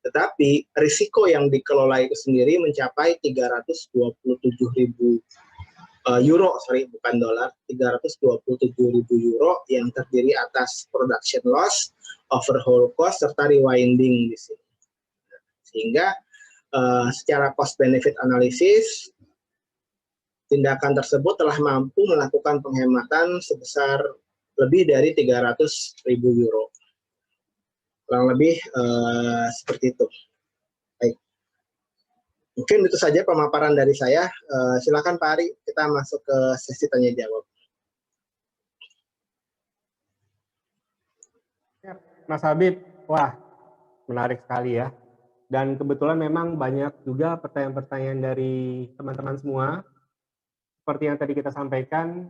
S2: tetapi risiko yang dikelola itu sendiri mencapai 327.000 euro, bukan dolar, 327.000 euro yang terdiri atas production loss, overhaul cost serta rewinding di sini. Sehingga secara cost benefit analysis tindakan tersebut telah mampu melakukan penghematan sebesar lebih dari 300.000 euro. Kurang lebih seperti itu. Baik. Mungkin itu saja pemaparan dari saya. Silakan Pak Ari, kita masuk ke sesi tanya jawab.
S1: Mas Habib, wah menarik sekali ya. Dan kebetulan memang banyak juga pertanyaan-pertanyaan dari teman-teman semua. Seperti yang tadi kita sampaikan,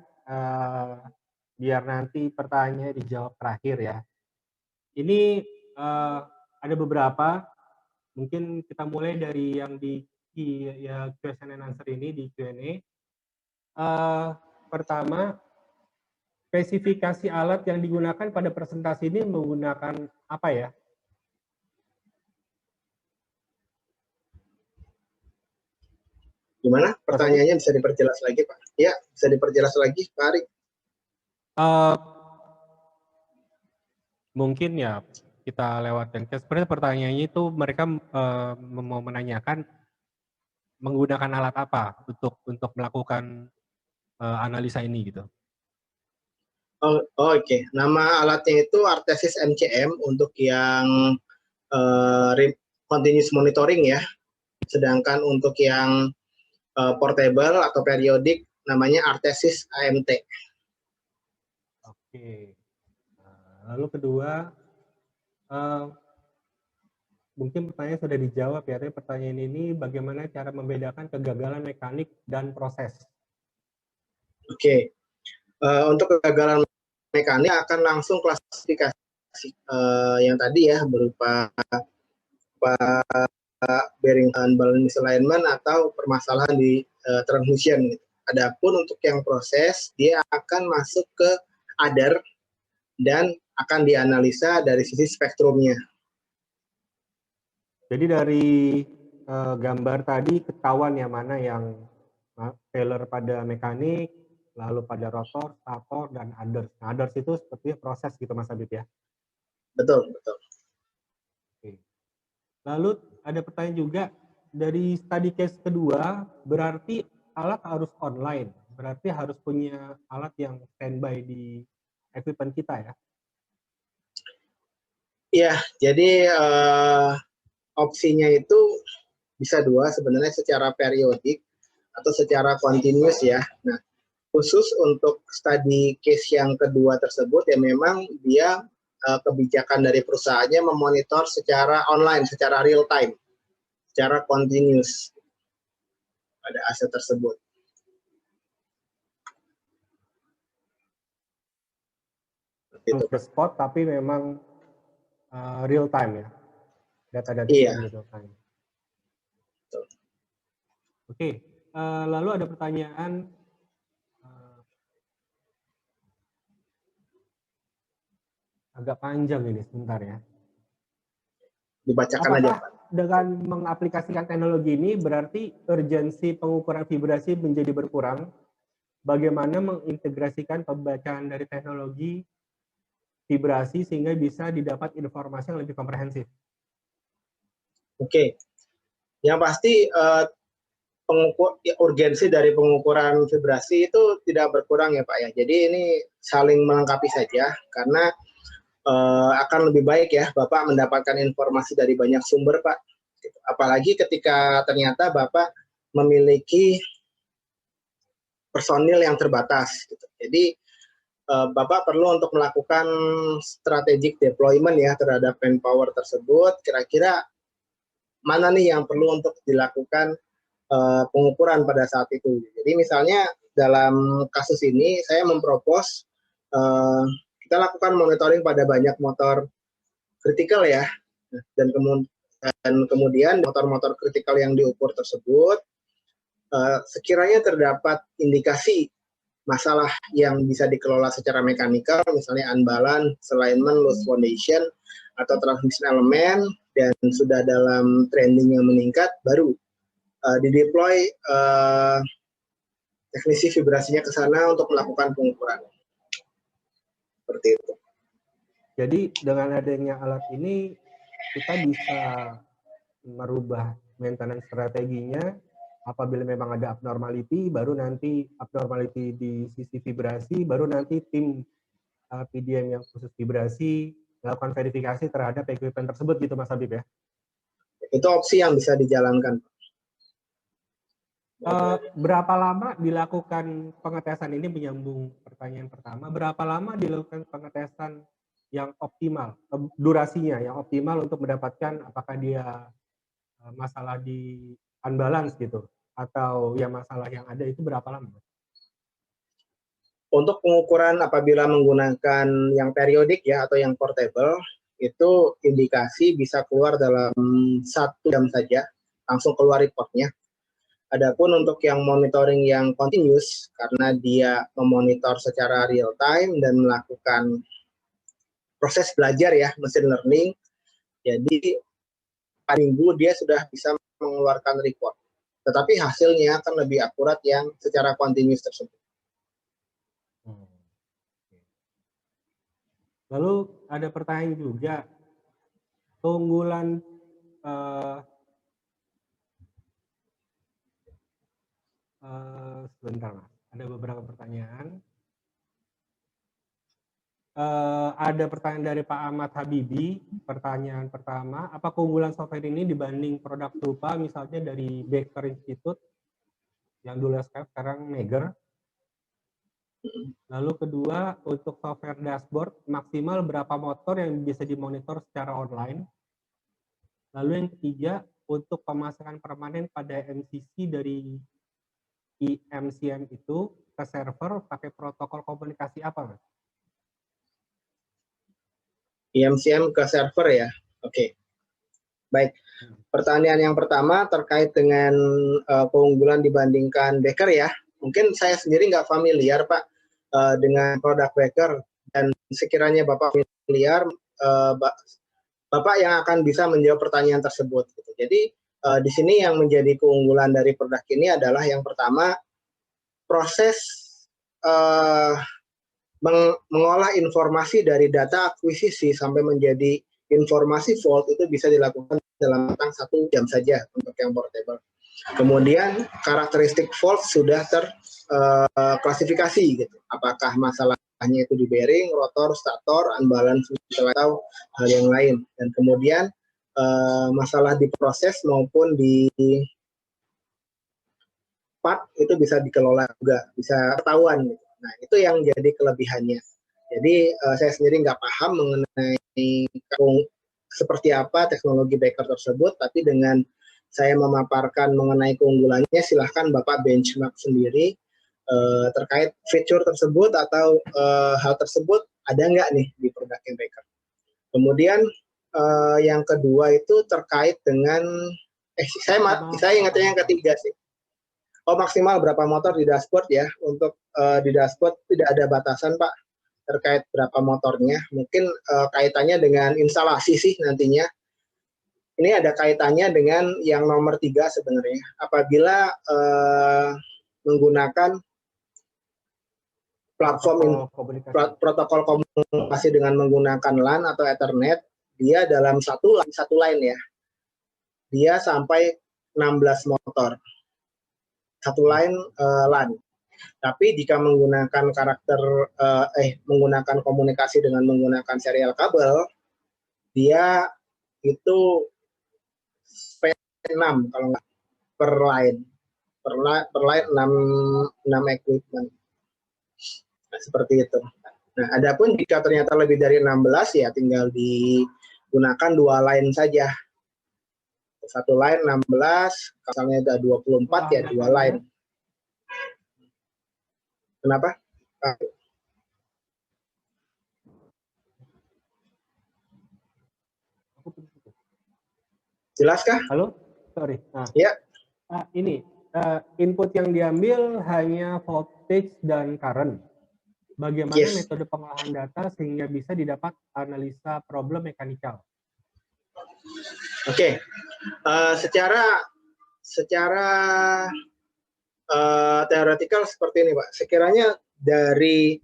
S1: biar nanti pertanyaannya dijawab terakhir ya. Ini ada beberapa, mungkin kita mulai dari yang di question and answer ini di Q&A. Pertama, spesifikasi alat yang digunakan pada presentasi ini menggunakan apa ya?
S2: Gimana? Pertanyaannya bisa diperjelas lagi, Pak? Ya, bisa diperjelas lagi, Pak Ari.
S1: Mungkin ya kita lewatkan. Sebenarnya pertanyaannya itu mereka mau menanyakan menggunakan alat apa untuk melakukan analisa ini gitu.
S2: Oke. Nama alatnya itu Artesis MCM untuk yang continuous monitoring ya. Sedangkan untuk yang portable atau periodik namanya Artesis AMT.
S1: Oke. Lalu kedua, mungkin pertanyaan sudah dijawab ya. Tapi pertanyaan ini bagaimana cara membedakan kegagalan mekanik dan proses?
S2: Oke. Untuk kegagalan mekanik akan langsung klasifikasi yang tadi ya berupa bearing unbalanced misalignment atau permasalahan di transmission. Adapun untuk yang proses, dia akan masuk ke ADAR dan akan dianalisa dari sisi spektrumnya.
S1: Jadi dari gambar tadi ketahuan yang mana yang failure pada mekanik, lalu pada rotor, stator, dan others. Nah, others itu sepertinya proses gitu Mas Habib ya?
S2: Betul, betul.
S1: Oke. Lalu ada pertanyaan juga, dari study case kedua, berarti alat harus online, berarti harus punya alat yang standby di equipment kita ya?
S2: Iya, jadi opsinya itu bisa dua sebenarnya, secara periodik atau secara continuous ya. Nah, khusus untuk study case yang kedua tersebut ya memang dia kebijakan dari perusahaannya memonitor secara online, secara real time, secara continuous pada aset tersebut.
S1: Itu ke spot tapi memang real time ya, data-data
S2: iya.
S1: real time. Oke, lalu ada pertanyaan agak panjang ini, sebentar ya.
S2: Dibacakan
S1: apakah
S2: aja, Pak.
S1: Dengan mengaplikasikan teknologi ini berarti urgensi pengukuran vibrasi menjadi berkurang? Bagaimana mengintegrasikan pembacaan dari teknologi vibrasi sehingga bisa didapat informasi yang lebih komprehensif?
S2: Oke, yang pasti urgensi dari pengukuran vibrasi itu tidak berkurang ya Pak ya. Jadi ini saling melengkapi saja karena akan lebih baik ya Bapak mendapatkan informasi dari banyak sumber Pak. Apalagi ketika ternyata Bapak memiliki personil yang terbatas. Gitu. Jadi Bapak perlu untuk melakukan strategic deployment ya terhadap manpower tersebut. Kira-kira mana nih yang perlu untuk dilakukan pengukuran pada saat itu. Jadi misalnya dalam kasus ini saya mempropos kita lakukan monitoring pada banyak motor kritikal ya, dan kemudian motor-motor kritikal yang diukur tersebut sekiranya terdapat indikasi masalah yang bisa dikelola secara mekanikal, misalnya unbalance, alignment, loose foundation, atau transmission element, dan sudah dalam trending yang meningkat, baru dideploy teknisi vibrasinya ke sana untuk melakukan pengukuran. Seperti itu.
S1: Jadi dengan adanya alat ini, kita bisa merubah maintenance strateginya. Apabila memang ada abnormality, baru nanti abnormality di sisi vibrasi, baru nanti tim PDM yang khusus vibrasi melakukan verifikasi terhadap equipment tersebut gitu Mas Habib ya?
S2: Itu opsi yang bisa dijalankan.
S1: Berapa lama dilakukan pengetesan ini, menyambung pertanyaan pertama, berapa lama dilakukan pengetesan yang optimal, durasinya yang optimal untuk mendapatkan apakah dia masalah di unbalance gitu, atau yang masalah yang ada itu berapa lama?
S2: Untuk pengukuran apabila menggunakan yang periodik ya atau yang portable, itu indikasi bisa keluar dalam 1 jam saja, langsung keluar reportnya. Adapun untuk yang monitoring yang continuous, karena dia memonitor secara real time dan melakukan proses belajar ya, machine learning, jadi per minggu dia sudah bisa mengeluarkan report. Tetapi hasilnya akan lebih akurat yang secara continuous tersebut.
S1: Lalu ada pertanyaan juga, keunggulan sebentar Mas, ada beberapa pertanyaan. Ada pertanyaan dari Pak Ahmad Habibi. Pertanyaan pertama, apa keunggulan software ini dibanding produk serupa misalnya dari Baker Institute yang dulu Skype, sekarang Megger? Lalu kedua, untuk software dashboard maksimal berapa motor yang bisa dimonitor secara online? Lalu yang ketiga, untuk pemasangan permanen pada MCC dari IMCM itu ke server pakai protokol komunikasi apa, Mas?
S2: IMCM ke server ya, oke. Baik, pertanyaan yang pertama terkait dengan keunggulan dibandingkan Baker ya. Mungkin saya sendiri nggak familiar Pak dengan produk Baker, dan sekiranya Bapak familiar, Bapak yang akan bisa menjawab pertanyaan tersebut. Gitu. Jadi di sini yang menjadi keunggulan dari produk ini adalah yang pertama, proses mengolah informasi dari data akuisisi sampai menjadi informasi vault itu bisa dilakukan dalam rentang 1 jam saja untuk yang portable. Kemudian karakteristik vault sudah terklasifikasi gitu. Apakah masalahnya itu di bearing, rotor, stator, unbalance atau hal yang lain. Dan kemudian masalah di proses maupun di part itu bisa dikelola juga, bisa ketahuan gitu. Nah, itu yang jadi kelebihannya. Jadi saya sendiri nggak paham mengenai seperti apa teknologi Baker tersebut, tapi dengan saya memaparkan mengenai keunggulannya, silahkan Bapak benchmark sendiri terkait fitur tersebut atau hal tersebut ada nggak nih di produk Baker. Kemudian yang kedua itu terkait dengan, saya ingatnya yang ketiga sih. Oh, maksimal berapa motor di dashboard ya? Untuk di dashboard tidak ada batasan Pak terkait berapa motornya. Mungkin kaitannya dengan instalasi sih nantinya. Ini ada kaitannya dengan yang nomor 3 sebenarnya. Apabila menggunakan platform protokol komunikasi dengan menggunakan LAN atau Ethernet, dia dalam satu line ya, dia sampai 16 motor. Satu line LAN. Tapi jika menggunakan menggunakan komunikasi dengan menggunakan serial kabel, dia itu 6 kalau nggak per line 6 equipment. Nah, seperti itu. Nah, adapun jika ternyata lebih dari 16 ya tinggal digunakan 2 line saja. Satu line 16, misalnya ada 24 ya 2 line. Kenapa? Jelaskah?
S1: Halo? Sorry. Nah,
S2: Ya.
S1: Ini input yang diambil hanya voltage dan current. Bagaimana
S2: Yes.
S1: metode pengolahan data sehingga bisa didapat analisa problem mekanikal?
S2: Oke. Secara teoretikal seperti ini, Pak. Sekiranya dari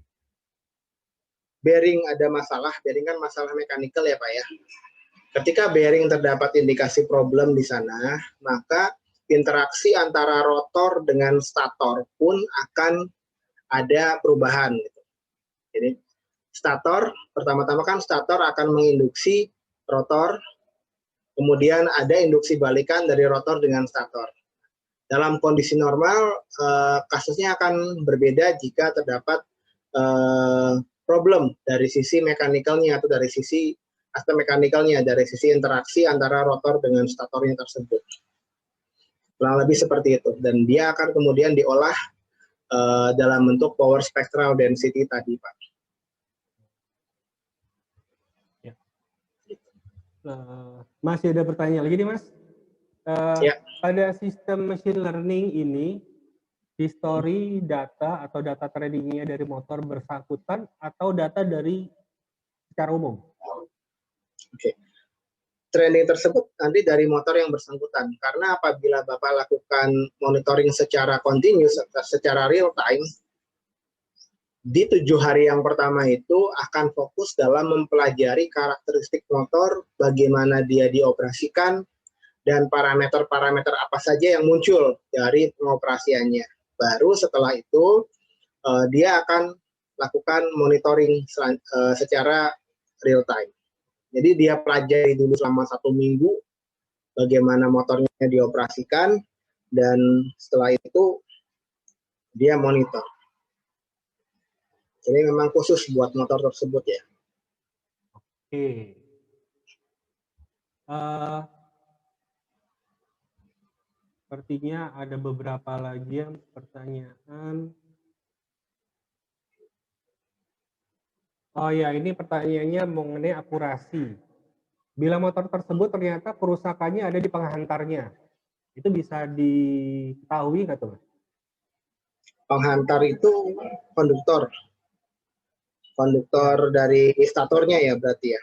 S2: bearing ada masalah, bearing kan masalah mekanikal ya, Pak ya. Ketika bearing terdapat indikasi problem di sana, maka interaksi antara rotor dengan stator pun akan ada perubahan. Gitu. Jadi stator, pertama-tama kan stator akan menginduksi rotor, kemudian ada induksi balikan dari rotor dengan stator. Dalam kondisi normal, kasusnya akan berbeda jika terdapat problem dari sisi mekanikalnya atau dari sisi aspek mekanikalnya, dari sisi interaksi antara rotor dengan statornya tersebut. Kurang lebih seperti itu. Dan dia akan kemudian diolah dalam bentuk power spectral density tadi, Pak.
S1: Ya. Masih ada pertanyaan lagi nih, Mas?
S2: Ya.
S1: Pada sistem machine learning ini, history data atau data tradingnya dari motor bersangkutan atau data dari secara umum?
S2: Oke. Trending tersebut nanti dari motor yang bersangkutan. Karena apabila Bapak lakukan monitoring secara continuous, secara real time, di 7 hari yang pertama itu akan fokus dalam mempelajari karakteristik motor, bagaimana dia dioperasikan, dan parameter-parameter apa saja yang muncul dari pengoperasiannya. Baru setelah itu, dia akan lakukan monitoring secara real time. Jadi dia pelajari dulu selama 1 minggu bagaimana motornya dioperasikan, dan setelah itu dia monitor. Jadi memang khusus buat motor tersebut ya.
S1: Oke. Sepertinya ada beberapa lagi yang pertanyaan. Oh ya, ini pertanyaannya mengenai akurasi. Bila motor tersebut ternyata kerusakannya ada di penghantarnya, itu bisa diketahui nggak tuh?
S2: Penghantar itu konduktor dari statornya ya berarti ya.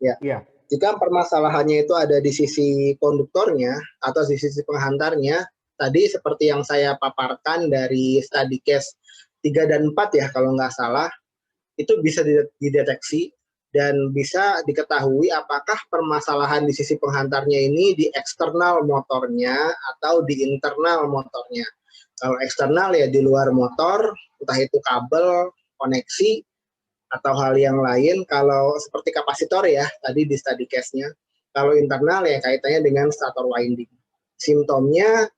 S2: Ya.
S1: Iya.
S2: Jika permasalahannya itu ada di sisi konduktornya atau di sisi penghantarnya, tadi seperti yang saya paparkan dari study case 3 dan 4 ya kalau nggak salah, itu bisa dideteksi dan bisa diketahui apakah permasalahan di sisi penghantarnya ini di eksternal motornya atau di internal motornya. Kalau eksternal ya di luar motor, entah itu kabel, koneksi, atau hal yang lain. Kalau seperti kapasitor ya, tadi di study case-nya. Kalau internal ya kaitannya dengan stator winding. Simptomnya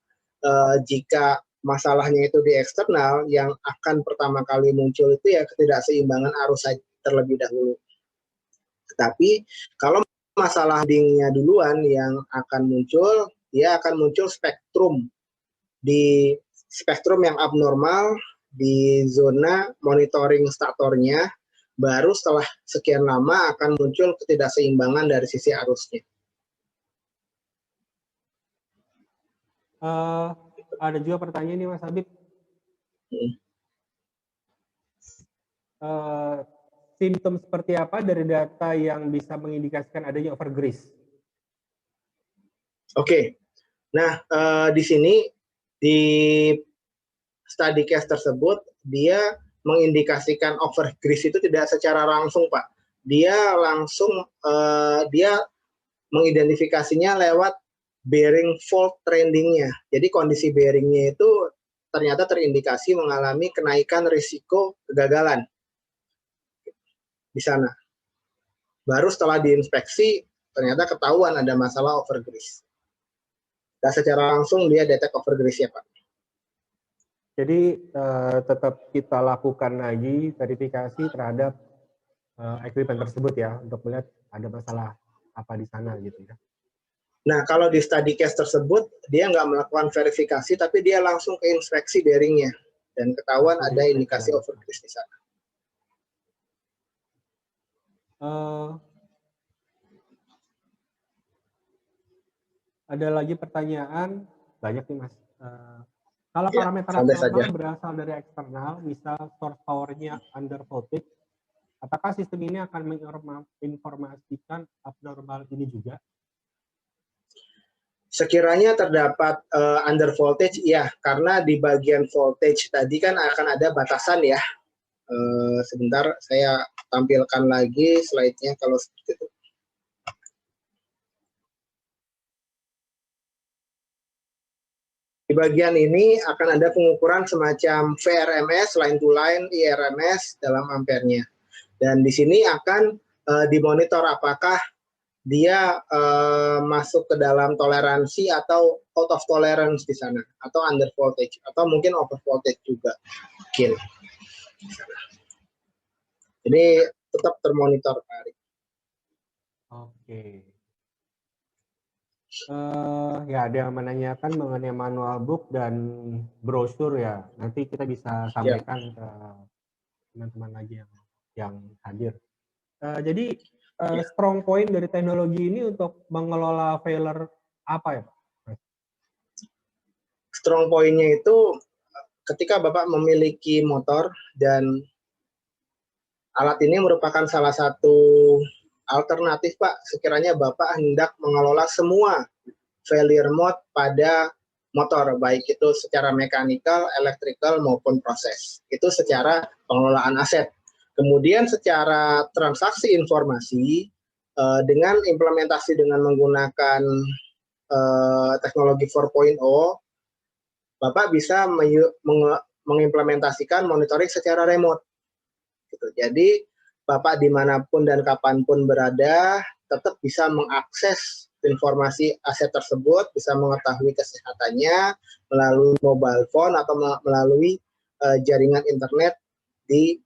S2: jika masalahnya itu di eksternal, yang akan pertama kali muncul itu ya ketidakseimbangan arus terlebih dahulu. Tetapi kalau masalah winding-nya duluan yang akan muncul, dia akan muncul spektrum yang abnormal di zona monitoring statornya, baru setelah sekian lama akan muncul ketidakseimbangan dari sisi arusnya.
S1: Ada juga pertanyaan nih Mas Habib. Simptom seperti apa dari data yang bisa mengindikasikan adanya overgrease?
S2: Oke. Nah, di sini di study case tersebut dia mengindikasikan overgrease itu tidak secara langsung, Pak. Dia langsung dia mengidentifikasinya lewat bearing fault trendingnya. Jadi kondisi bearingnya itu ternyata terindikasi mengalami kenaikan risiko kegagalan di sana. Baru setelah diinspeksi ternyata ketahuan ada masalah overgrease. Dan secara langsung dia detect overgrease ya Pak.
S1: Jadi tetap kita lakukan lagi verifikasi terhadap equipment tersebut ya, untuk melihat ada masalah apa di sana gitu ya.
S2: Nah, kalau di study case tersebut, dia nggak melakukan verifikasi, tapi dia langsung ke inspeksi bearingnya. Dan ketahuan ada indikasi overgrease di sana.
S1: Ada lagi pertanyaan, banyak nih Mas. Kalau
S2: Ya,
S1: parameter
S2: santai
S1: abnormal
S2: saja.
S1: berasal dari eksternal, misal source power-nya under voltage, apakah sistem ini akan menginformasikan abnormal ini juga?
S2: Sekiranya terdapat under voltage, iya, karena di bagian voltage tadi kan akan ada batasan ya. Sebentar, saya tampilkan lagi slide-nya kalau seperti itu. Di bagian ini akan ada pengukuran semacam VRMS, line to line, IRMS dalam ampernya. Dan di sini akan dimonitor apakah dia masuk ke dalam toleransi atau out of tolerance di sana, atau under voltage, atau mungkin over voltage juga. Mungkin. Jadi tetap termonitor, Pak Ari.
S1: Oke. Ya, ada yang menanyakan mengenai manual book dan brosur ya. Nanti kita bisa sampaikan ke teman-teman lagi yang hadir. Jadi strong point dari teknologi ini untuk mengelola failure apa ya, Pak?
S2: Strong point-nya itu ketika Bapak memiliki motor dan alat ini merupakan salah satu alternatif, Pak, sekiranya Bapak hendak mengelola semua failure mode pada motor, baik itu secara mekanikal, elektrikal, maupun proses. Itu secara pengelolaan aset. Kemudian secara transaksi informasi, dengan implementasi dengan menggunakan teknologi 4.0, Bapak bisa mengimplementasikan monitoring secara remote. Gitu. Jadi, Bapak dimanapun dan kapanpun berada, tetap bisa mengakses informasi aset tersebut, bisa mengetahui kesehatannya melalui mobile phone atau melalui jaringan internet di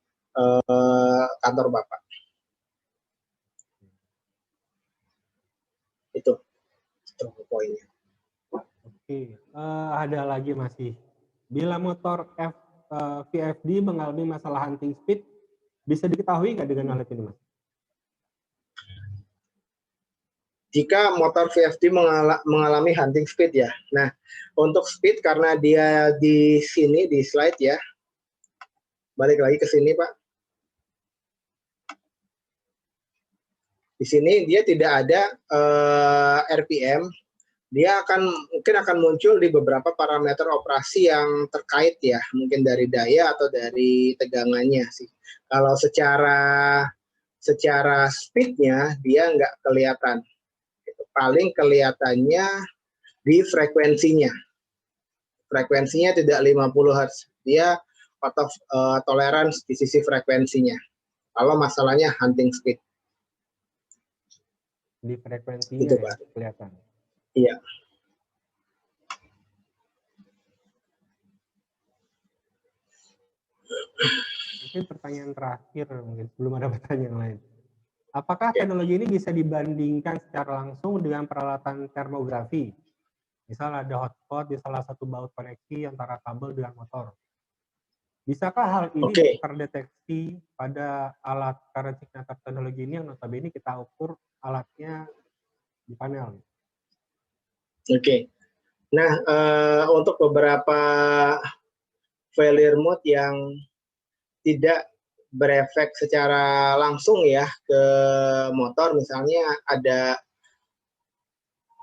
S2: kantor Bapak. Itu poinnya.
S1: Oke, ada lagi masih. Bila motor VFD mengalami masalah hunting speed, bisa diketahui nggak dengan alat ini, Mas?
S2: Jika motor VFD mengalami hunting speed ya. Nah, untuk speed karena dia di sini di slide ya. Balik lagi ke sini, Pak. Di sini dia tidak ada RPM. Dia mungkin akan muncul di beberapa parameter operasi yang terkait ya, mungkin dari daya atau dari tegangannya sih. Kalau secara speednya dia nggak kelihatan. Paling kelihatannya di frekuensinya. Frekuensinya tidak 50 Hz. Dia out of tolerance di sisi frekuensinya. Kalau masalahnya hunting speed.
S1: Di frekuensinya
S2: itu,
S1: ya,
S2: Pak.
S1: Kelihatan.
S2: Iya.
S1: Mungkin pertanyaan terakhir, mungkin belum ada pertanyaan lain. Apakah teknologi ini bisa dibandingkan secara langsung dengan peralatan termografi? Misal ada hotspot di salah satu baut koneksi antara kabel dengan motor. Bisakah hal ini terdeteksi pada alat current signature teknologi ini yang notabene kita ukur alatnya di panel?
S2: Oke. Nah, untuk beberapa failure mode yang tidak berefek secara langsung ya ke motor, misalnya ada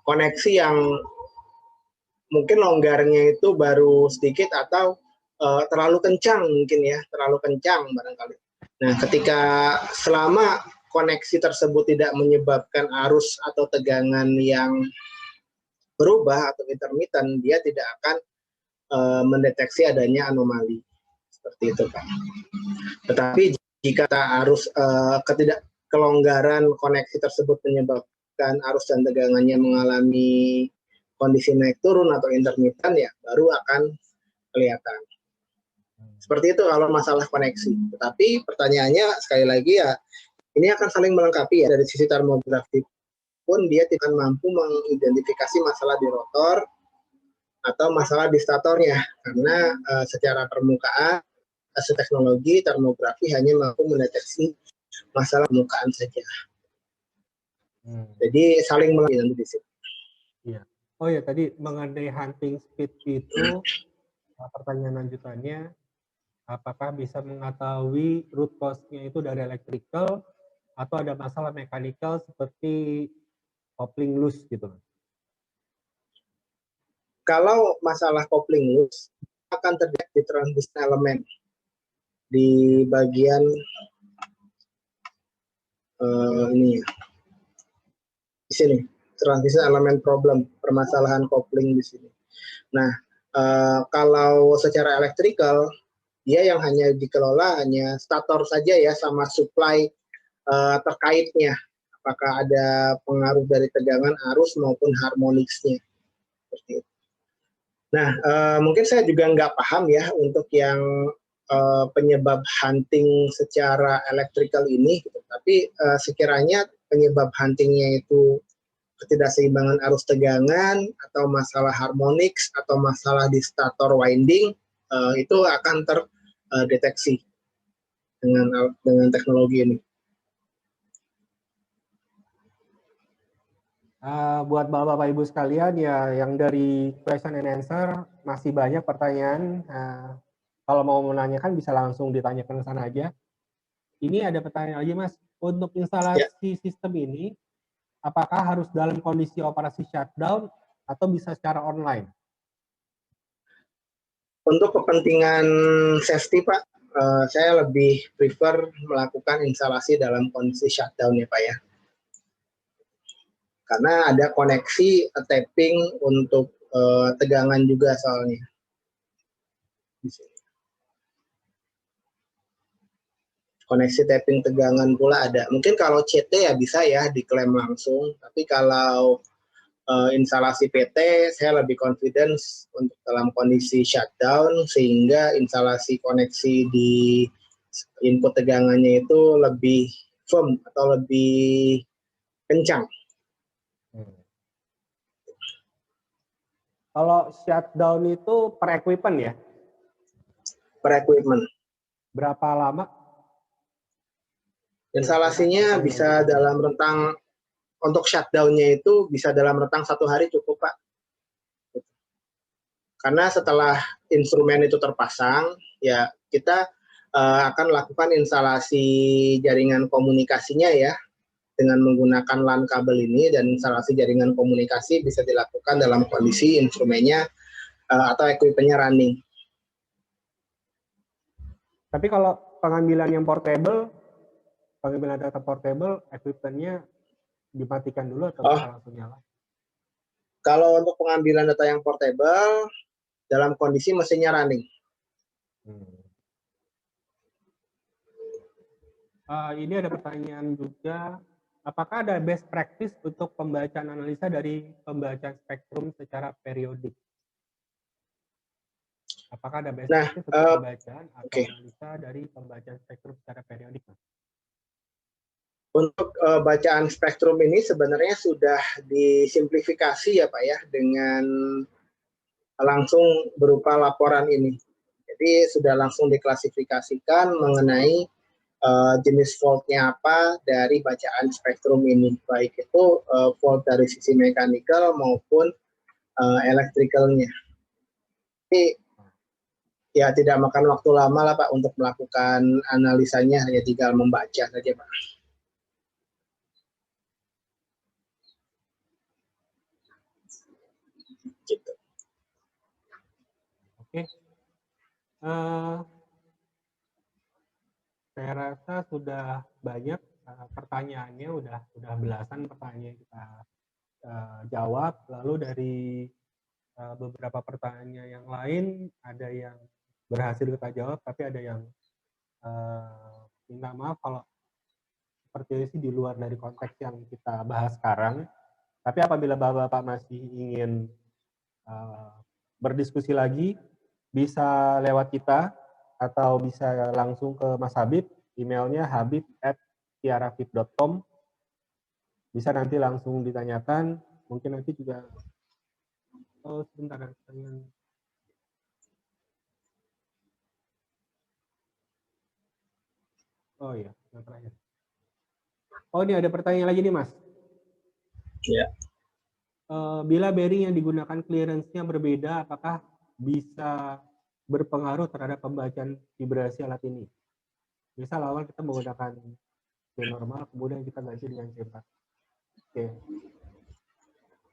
S2: koneksi yang mungkin longgarnya itu baru sedikit atau terlalu kencang mungkin ya, terlalu kencang barangkali. Nah, ketika selama koneksi tersebut tidak menyebabkan arus atau tegangan yang berubah atau intermittent, dia tidak akan mendeteksi adanya anomali. Seperti itu, Pak. Tetapi jika arus kelonggaran koneksi tersebut menyebabkan arus dan tegangannya mengalami kondisi naik turun atau intermittent, ya baru akan kelihatan. Seperti itu kalau masalah koneksi. Tetapi pertanyaannya sekali lagi ya, ini akan saling melengkapi ya. Dari sisi termografi pun dia tidak mampu mengidentifikasi masalah di rotor atau masalah di statornya, karena secara permukaan hasil teknologi termografi hanya mampu mendeteksi masalah permukaan saja. Jadi saling melengkapi di situ.
S1: Iya. Oh ya, tadi mengenai hunting speed itu pertanyaan lanjutannya, apakah bisa mengetahui root cause-nya itu dari electrical atau ada masalah mechanical seperti coupling loose gitu?
S2: Kalau masalah coupling loose akan terjadi di transmission elemen di bagian ini ya, di sini transmission elemen problem, permasalahan coupling di sini. Nah, kalau secara elektrikal dia yang hanya dikelola hanya stator saja ya, sama supply terkaitnya, apakah ada pengaruh dari tegangan arus maupun harmoniksnya seperti itu. Nah, mungkin saya juga nggak paham ya untuk yang penyebab hunting secara elektrikal ini, gitu. Tapi sekiranya penyebab huntingnya itu ketidakseimbangan arus tegangan atau masalah harmonics atau masalah di stator winding, itu akan terdeteksi dengan teknologi ini.
S1: Buat bapak-bapak ibu sekalian ya, yang dari question and answer masih banyak pertanyaan. Kalau mau menanyakan bisa langsung ditanyakan ke sana aja. Ini ada pertanyaan lagi Mas, untuk instalasi sistem ini apakah harus dalam kondisi operasi shutdown atau bisa secara online?
S2: Untuk kepentingan safety Pak, saya lebih prefer melakukan instalasi dalam kondisi shutdown ya Pak ya. Karena ada koneksi tapping untuk tegangan juga soalnya. Koneksi tapping tegangan pula ada. Mungkin kalau CT ya bisa ya diklaim langsung, tapi kalau instalasi PT saya lebih confidence untuk dalam kondisi shutdown, sehingga instalasi koneksi di input tegangannya itu lebih firm atau lebih kencang.
S1: Kalau shutdown itu per equipment ya? Per
S2: equipment.
S1: Berapa lama?
S2: Instalasinya bisa dalam rentang, untuk shutdown-nya itu bisa dalam rentang 1 hari cukup Pak. Karena setelah instrumen itu terpasang, ya kita akan lakukan instalasi jaringan komunikasinya ya, dengan menggunakan LAN kabel ini, dan instalasi jaringan komunikasi bisa dilakukan dalam kondisi instrumennya atau equipment-nya running.
S1: Tapi kalau pengambilan yang portable, pengambilan data portable, equipment-nya dimatikan dulu atau bisa langsung nyala?
S2: Kalau untuk pengambilan data yang portable, dalam kondisi mesinnya running.
S1: Ini ada pertanyaan juga, apakah ada best practice untuk pembacaan analisa dari pembacaan spektrum secara periodik? Apakah ada best practice untuk pembacaan atau analisa dari pembacaan spektrum secara periodik?
S2: Untuk bacaan spektrum ini sebenarnya sudah disimplifikasi ya Pak ya, dengan langsung berupa laporan ini. Jadi sudah langsung diklasifikasikan mengenai jenis fault-nya apa dari bacaan spektrum ini, baik itu fault dari sisi mechanical maupun electrical-nya. Jadi ya tidak makan waktu lama lah Pak untuk melakukan analisanya, hanya tinggal membaca saja Pak. Gitu.
S1: Oke. Saya rasa sudah banyak pertanyaannya, udah belasan pertanyaan kita jawab. Lalu dari beberapa pertanyaan yang lain, ada yang berhasil kita jawab, tapi ada yang minta maaf kalau seperti itu di luar dari konteks yang kita bahas sekarang. Tapi apabila Bapak masih ingin berdiskusi lagi, bisa lewat kita atau bisa langsung ke Mas Habib, emailnya habib@tiarafib.com. Bisa nanti langsung ditanyakan, mungkin nanti juga, oh sebentar, oh iya, yang terakhir. Oh ini ada pertanyaan lagi nih Mas.
S2: Ya.
S1: Bila bearing yang digunakan clearance-nya berbeda, apakah bisa berpengaruh terhadap pembacaan vibrasi alat ini? Misal awal kita menggunakan C normal, kemudian kita ganti dengan C4.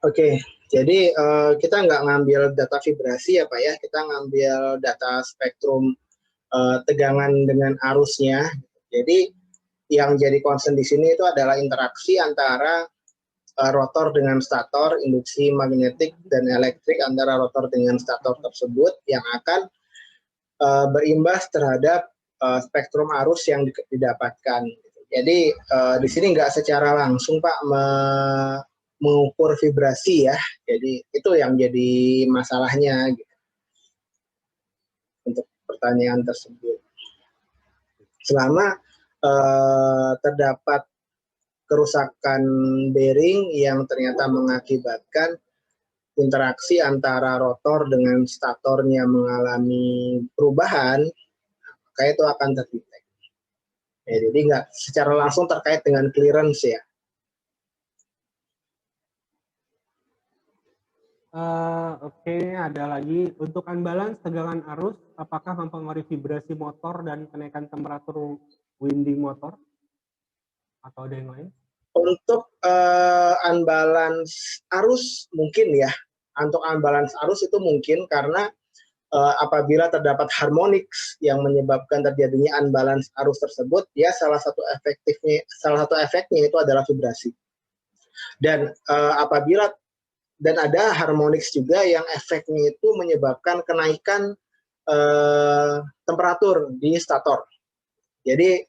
S2: Oke, jadi kita nggak ngambil data vibrasi ya Pak ya, kita ngambil data spektrum tegangan dengan arusnya. Jadi yang jadi concern di sini itu adalah interaksi antara rotor dengan stator, induksi magnetik dan elektrik antara rotor dengan stator tersebut yang akan berimbas terhadap spektrum arus yang didapatkan. Jadi di sini nggak secara langsung Pak mengukur vibrasi ya. Jadi itu yang jadi masalahnya gitu, untuk pertanyaan tersebut. Selama terdapat kerusakan bearing yang ternyata mengakibatkan interaksi antara rotor dengan statornya mengalami perubahan, maka itu akan terdetek. Ya, jadi nggak secara langsung terkait dengan clearance ya.
S1: Oke, ada lagi. Untuk unbalance tegangan arus, apakah mempengaruhi vibrasi motor dan kenaikan temperatur winding motor? Atau ada yang lain?
S2: Untuk unbalance arus mungkin ya. Untuk unbalance arus itu mungkin karena apabila terdapat harmonics yang menyebabkan terjadinya unbalance arus tersebut, ya salah satu efeknya itu adalah vibrasi. Dan apabila ada harmonics juga yang efeknya itu menyebabkan kenaikan temperatur di stator. Jadi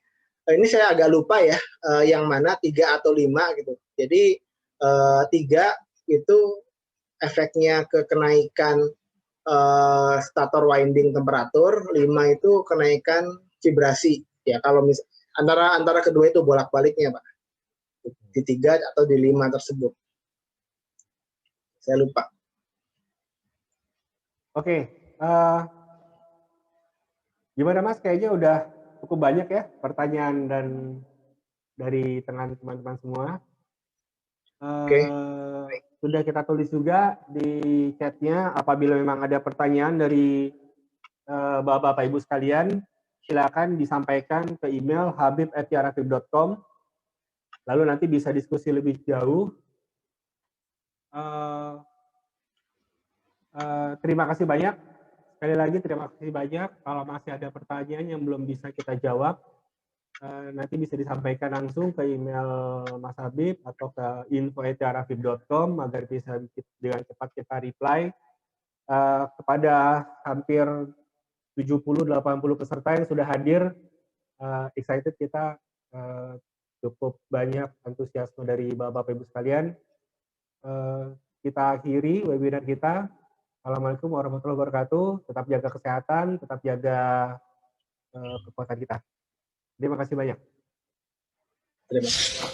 S2: ini saya agak lupa ya yang mana 3 atau 5 gitu. Jadi 3 itu efeknya ke kenaikan stator winding temperatur, 5 itu kenaikan vibrasi. Ya kalau antara kedua itu bolak-baliknya Pak. Di 3 atau di 5 tersebut. Saya lupa.
S1: Oke. Gimana Mas? Kayaknya udah cukup banyak ya pertanyaan dan dari teman-teman semua. Sudah kita tulis juga di chatnya, apabila memang ada pertanyaan dari Bapak Ibu sekalian, silakan disampaikan ke email habib@tiarafib.com. Lalu nanti bisa diskusi lebih jauh. Terima kasih banyak. Sekali lagi terima kasih banyak. Kalau masih ada pertanyaan yang belum bisa kita jawab, nanti bisa disampaikan langsung ke email Mas Habib atau ke info@tiarafib.com agar bisa dengan cepat kita reply. Kepada hampir 70-80 peserta yang sudah hadir, excited kita, cukup banyak antusiasme dari Bapak Ibu sekalian. Kita akhiri webinar kita. Assalamualaikum warahmatullahi wabarakatuh. Tetap jaga kesehatan, tetap jaga kekuatan kita. Terima kasih banyak.
S2: Terima kasih.